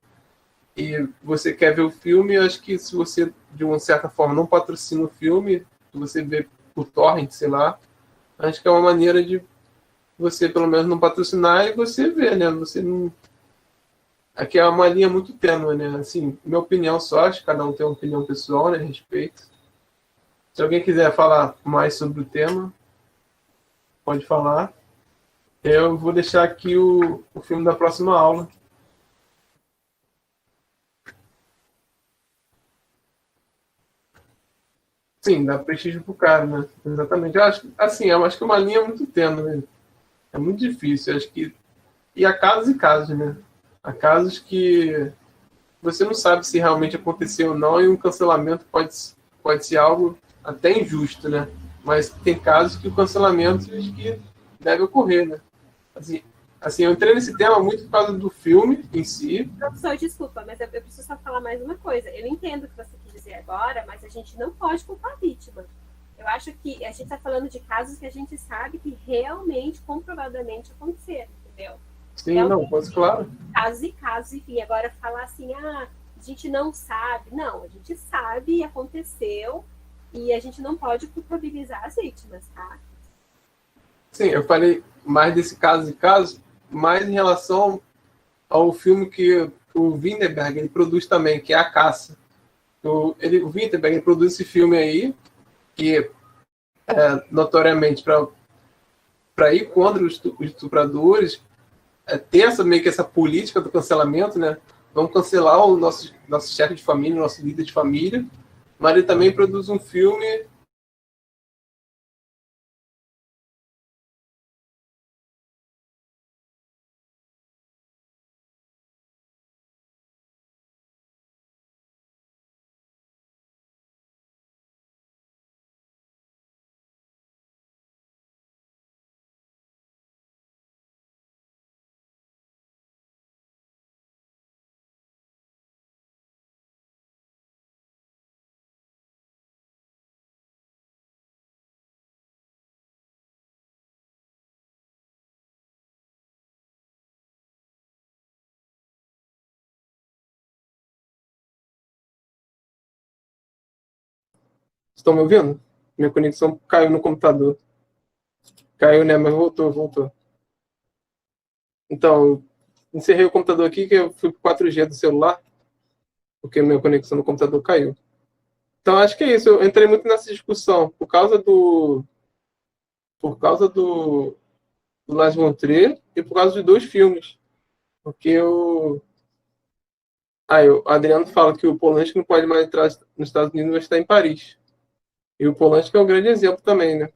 e você quer ver o filme, acho que se você, de uma certa forma, não patrocina o filme, que você vê por torrent, sei lá. Acho que é uma maneira de você, pelo menos, não patrocinar e você ver, né? Você não... Aqui é uma linha muito tênue, né? Assim, minha opinião só, acho que cada um tem uma opinião pessoal, né? Respeito. Se alguém quiser falar mais sobre o tema, pode falar. Eu vou deixar aqui o filme da próxima aula. Sim, dá prestígio pro cara, né? Exatamente. Eu acho, assim, eu acho que é uma linha muito tênue, né? É muito difícil. Eu acho que... E há casos e casos, né? Há casos que você não sabe se realmente aconteceu ou não, e um cancelamento pode ser algo até injusto, né? Mas tem casos que o cancelamento que deve ocorrer, né? Assim, eu entrei nesse tema muito por causa do filme em si. Professor, desculpa, mas eu preciso só falar mais uma coisa. Eu entendo o que você quis dizer agora, mas a gente não pode culpar a vítima. Eu acho que a gente está falando de casos que a gente sabe que realmente, comprovadamente aconteceram, entendeu? Sim, não, pois claro. Casos e casos, enfim. Agora falar assim, a gente não sabe. Não, a gente sabe, aconteceu, e a gente não pode culpabilizar as vítimas, tá? Sim, eu falei mais desse caso e caso, mais em relação ao filme que o Winterberg ele produz também, que é A Caça. O Winterberg ele produz esse filme aí, que é notoriamente para ir contra os estupradores, ter meio que essa política do cancelamento, né? Vamos cancelar o nosso chefe de família, nosso líder de família, mas ele também produz um filme. Estão me ouvindo? Minha conexão caiu no computador. Caiu, né? Mas voltou. Então, encerrei o computador aqui, que eu fui pro 4G do celular, porque minha conexão no computador caiu. Então, acho que é isso. Eu entrei muito nessa discussão por causa do Lars von Trier e por causa de 2 filmes. Porque o Adriano fala que o Polanski não pode mais entrar nos Estados Unidos, mas está em Paris. E o Polanski é um grande exemplo também, né?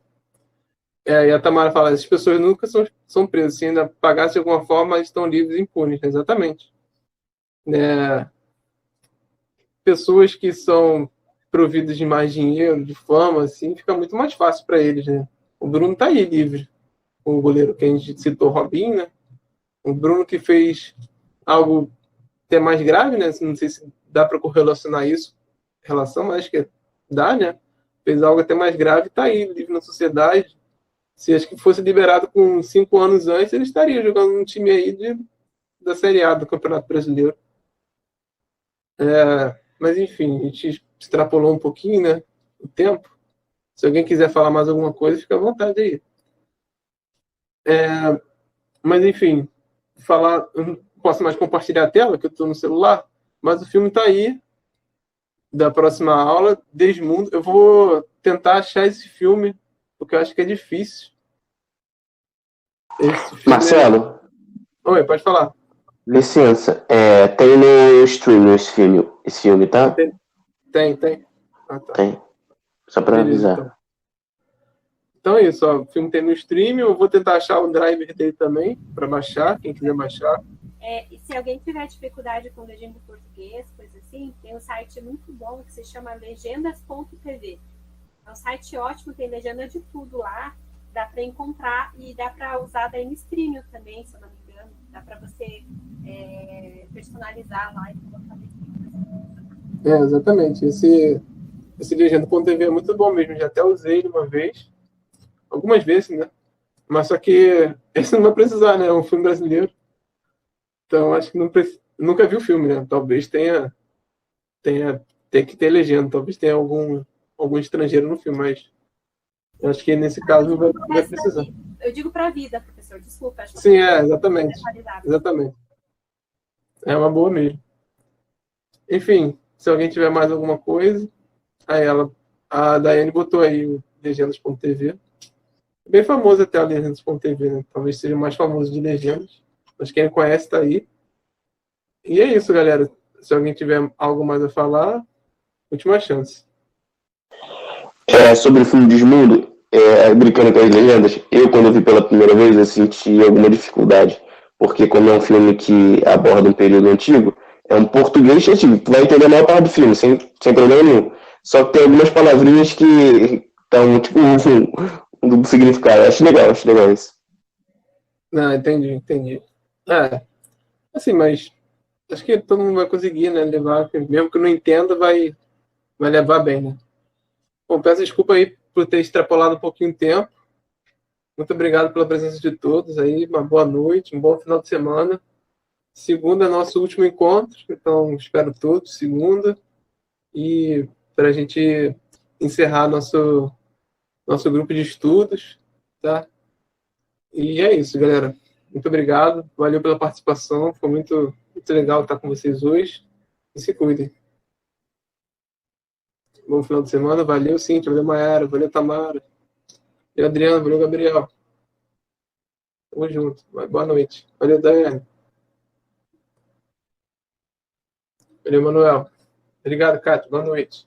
E a Tamara fala, as pessoas nunca são presas. Se ainda pagassem de alguma forma, elas estão livres e impunes. Exatamente. Pessoas que são providas de mais dinheiro, de fama, assim, fica muito mais fácil para eles, né? O Bruno tá aí livre. O goleiro que a gente citou, Robinho, né? O Bruno que fez algo até mais grave, né? Não sei se dá para correlacionar mas acho que dá, né? Fez algo até mais grave, tá aí, livre na sociedade. Se acho que fosse liberado com 5 anos antes, ele estaria jogando num time aí da Série A do Campeonato Brasileiro. Mas enfim, a gente extrapolou um pouquinho, né? O tempo. Se alguém quiser falar mais alguma coisa, fica à vontade aí. Mas enfim, eu não posso mais compartilhar a tela, que eu estou no celular, mas o filme está aí, da próxima aula, Desmundo. Eu vou tentar achar esse filme, porque eu acho que é difícil. Marcelo? Oi, pode falar. Licença, tem no streaming esse filme, tá? Tem. Ah, tá. Tem. Só para avisar. Então é isso, ó. O filme tem no streaming, eu vou tentar achar o driver dele também, para baixar, quem quiser baixar. E se alguém tiver dificuldade com legenda em português, coisa assim, tem um site muito bom que se chama legendas.tv. É um site ótimo, tem legenda de tudo lá, dá para encontrar e dá para usar daí no streaming também, se eu não me engano. Dá para você personalizar lá e colocar legenda. Exatamente. Esse legenda.tv é muito bom mesmo, já até usei ele uma vez. Algumas vezes, né? Mas só que esse não vai precisar, né? É um filme brasileiro. Então, acho que nunca vi o filme, né? Talvez tenha que ter legenda. Talvez tenha algum estrangeiro no filme, mas eu acho que nesse caso não vai precisar. Eu digo para a vida, professor, desculpa. Acho que Sim, exatamente. Exatamente. É uma boa mesmo. Enfim, se alguém tiver mais alguma coisa, a Daiane botou aí o legendas.tv. Bem famoso até o legendas.tv, né? Talvez seja o mais famoso de legendas. Mas quem conhece tá aí. E é isso, galera. Se alguém tiver algo mais a falar, última chance. Sobre o filme Desmundo, brincando com as legendas, quando eu vi pela primeira vez, eu senti alguma dificuldade, porque como é um filme que aborda um período antigo, é um português antigo, tu vai entender a maior parte do filme, sem problema nenhum. Só que tem algumas palavrinhas que estão, tipo, um duplo significado. Acho legal isso. Não, entendi. Assim, mas acho que todo mundo vai conseguir, né, levar, mesmo que não entenda, vai levar bem, né? Bom, peço desculpa aí por ter extrapolado um pouquinho o tempo. Muito obrigado pela presença de todos aí. Uma boa noite, um bom final de semana. Segunda é nosso último encontro, então espero todos, segunda. E para a gente encerrar nosso grupo de estudos, tá? E é isso, galera. Muito obrigado. Valeu pela participação. Foi muito legal estar com vocês hoje. E se cuidem. Bom final de semana. Valeu, Cíntia. Valeu, Mayara. Valeu, Tamara. Valeu, Adriano. Valeu, Gabriel. Tamo junto. Boa noite. Valeu, Daiane. Valeu, Manuel. Obrigado, Cátia. Boa noite.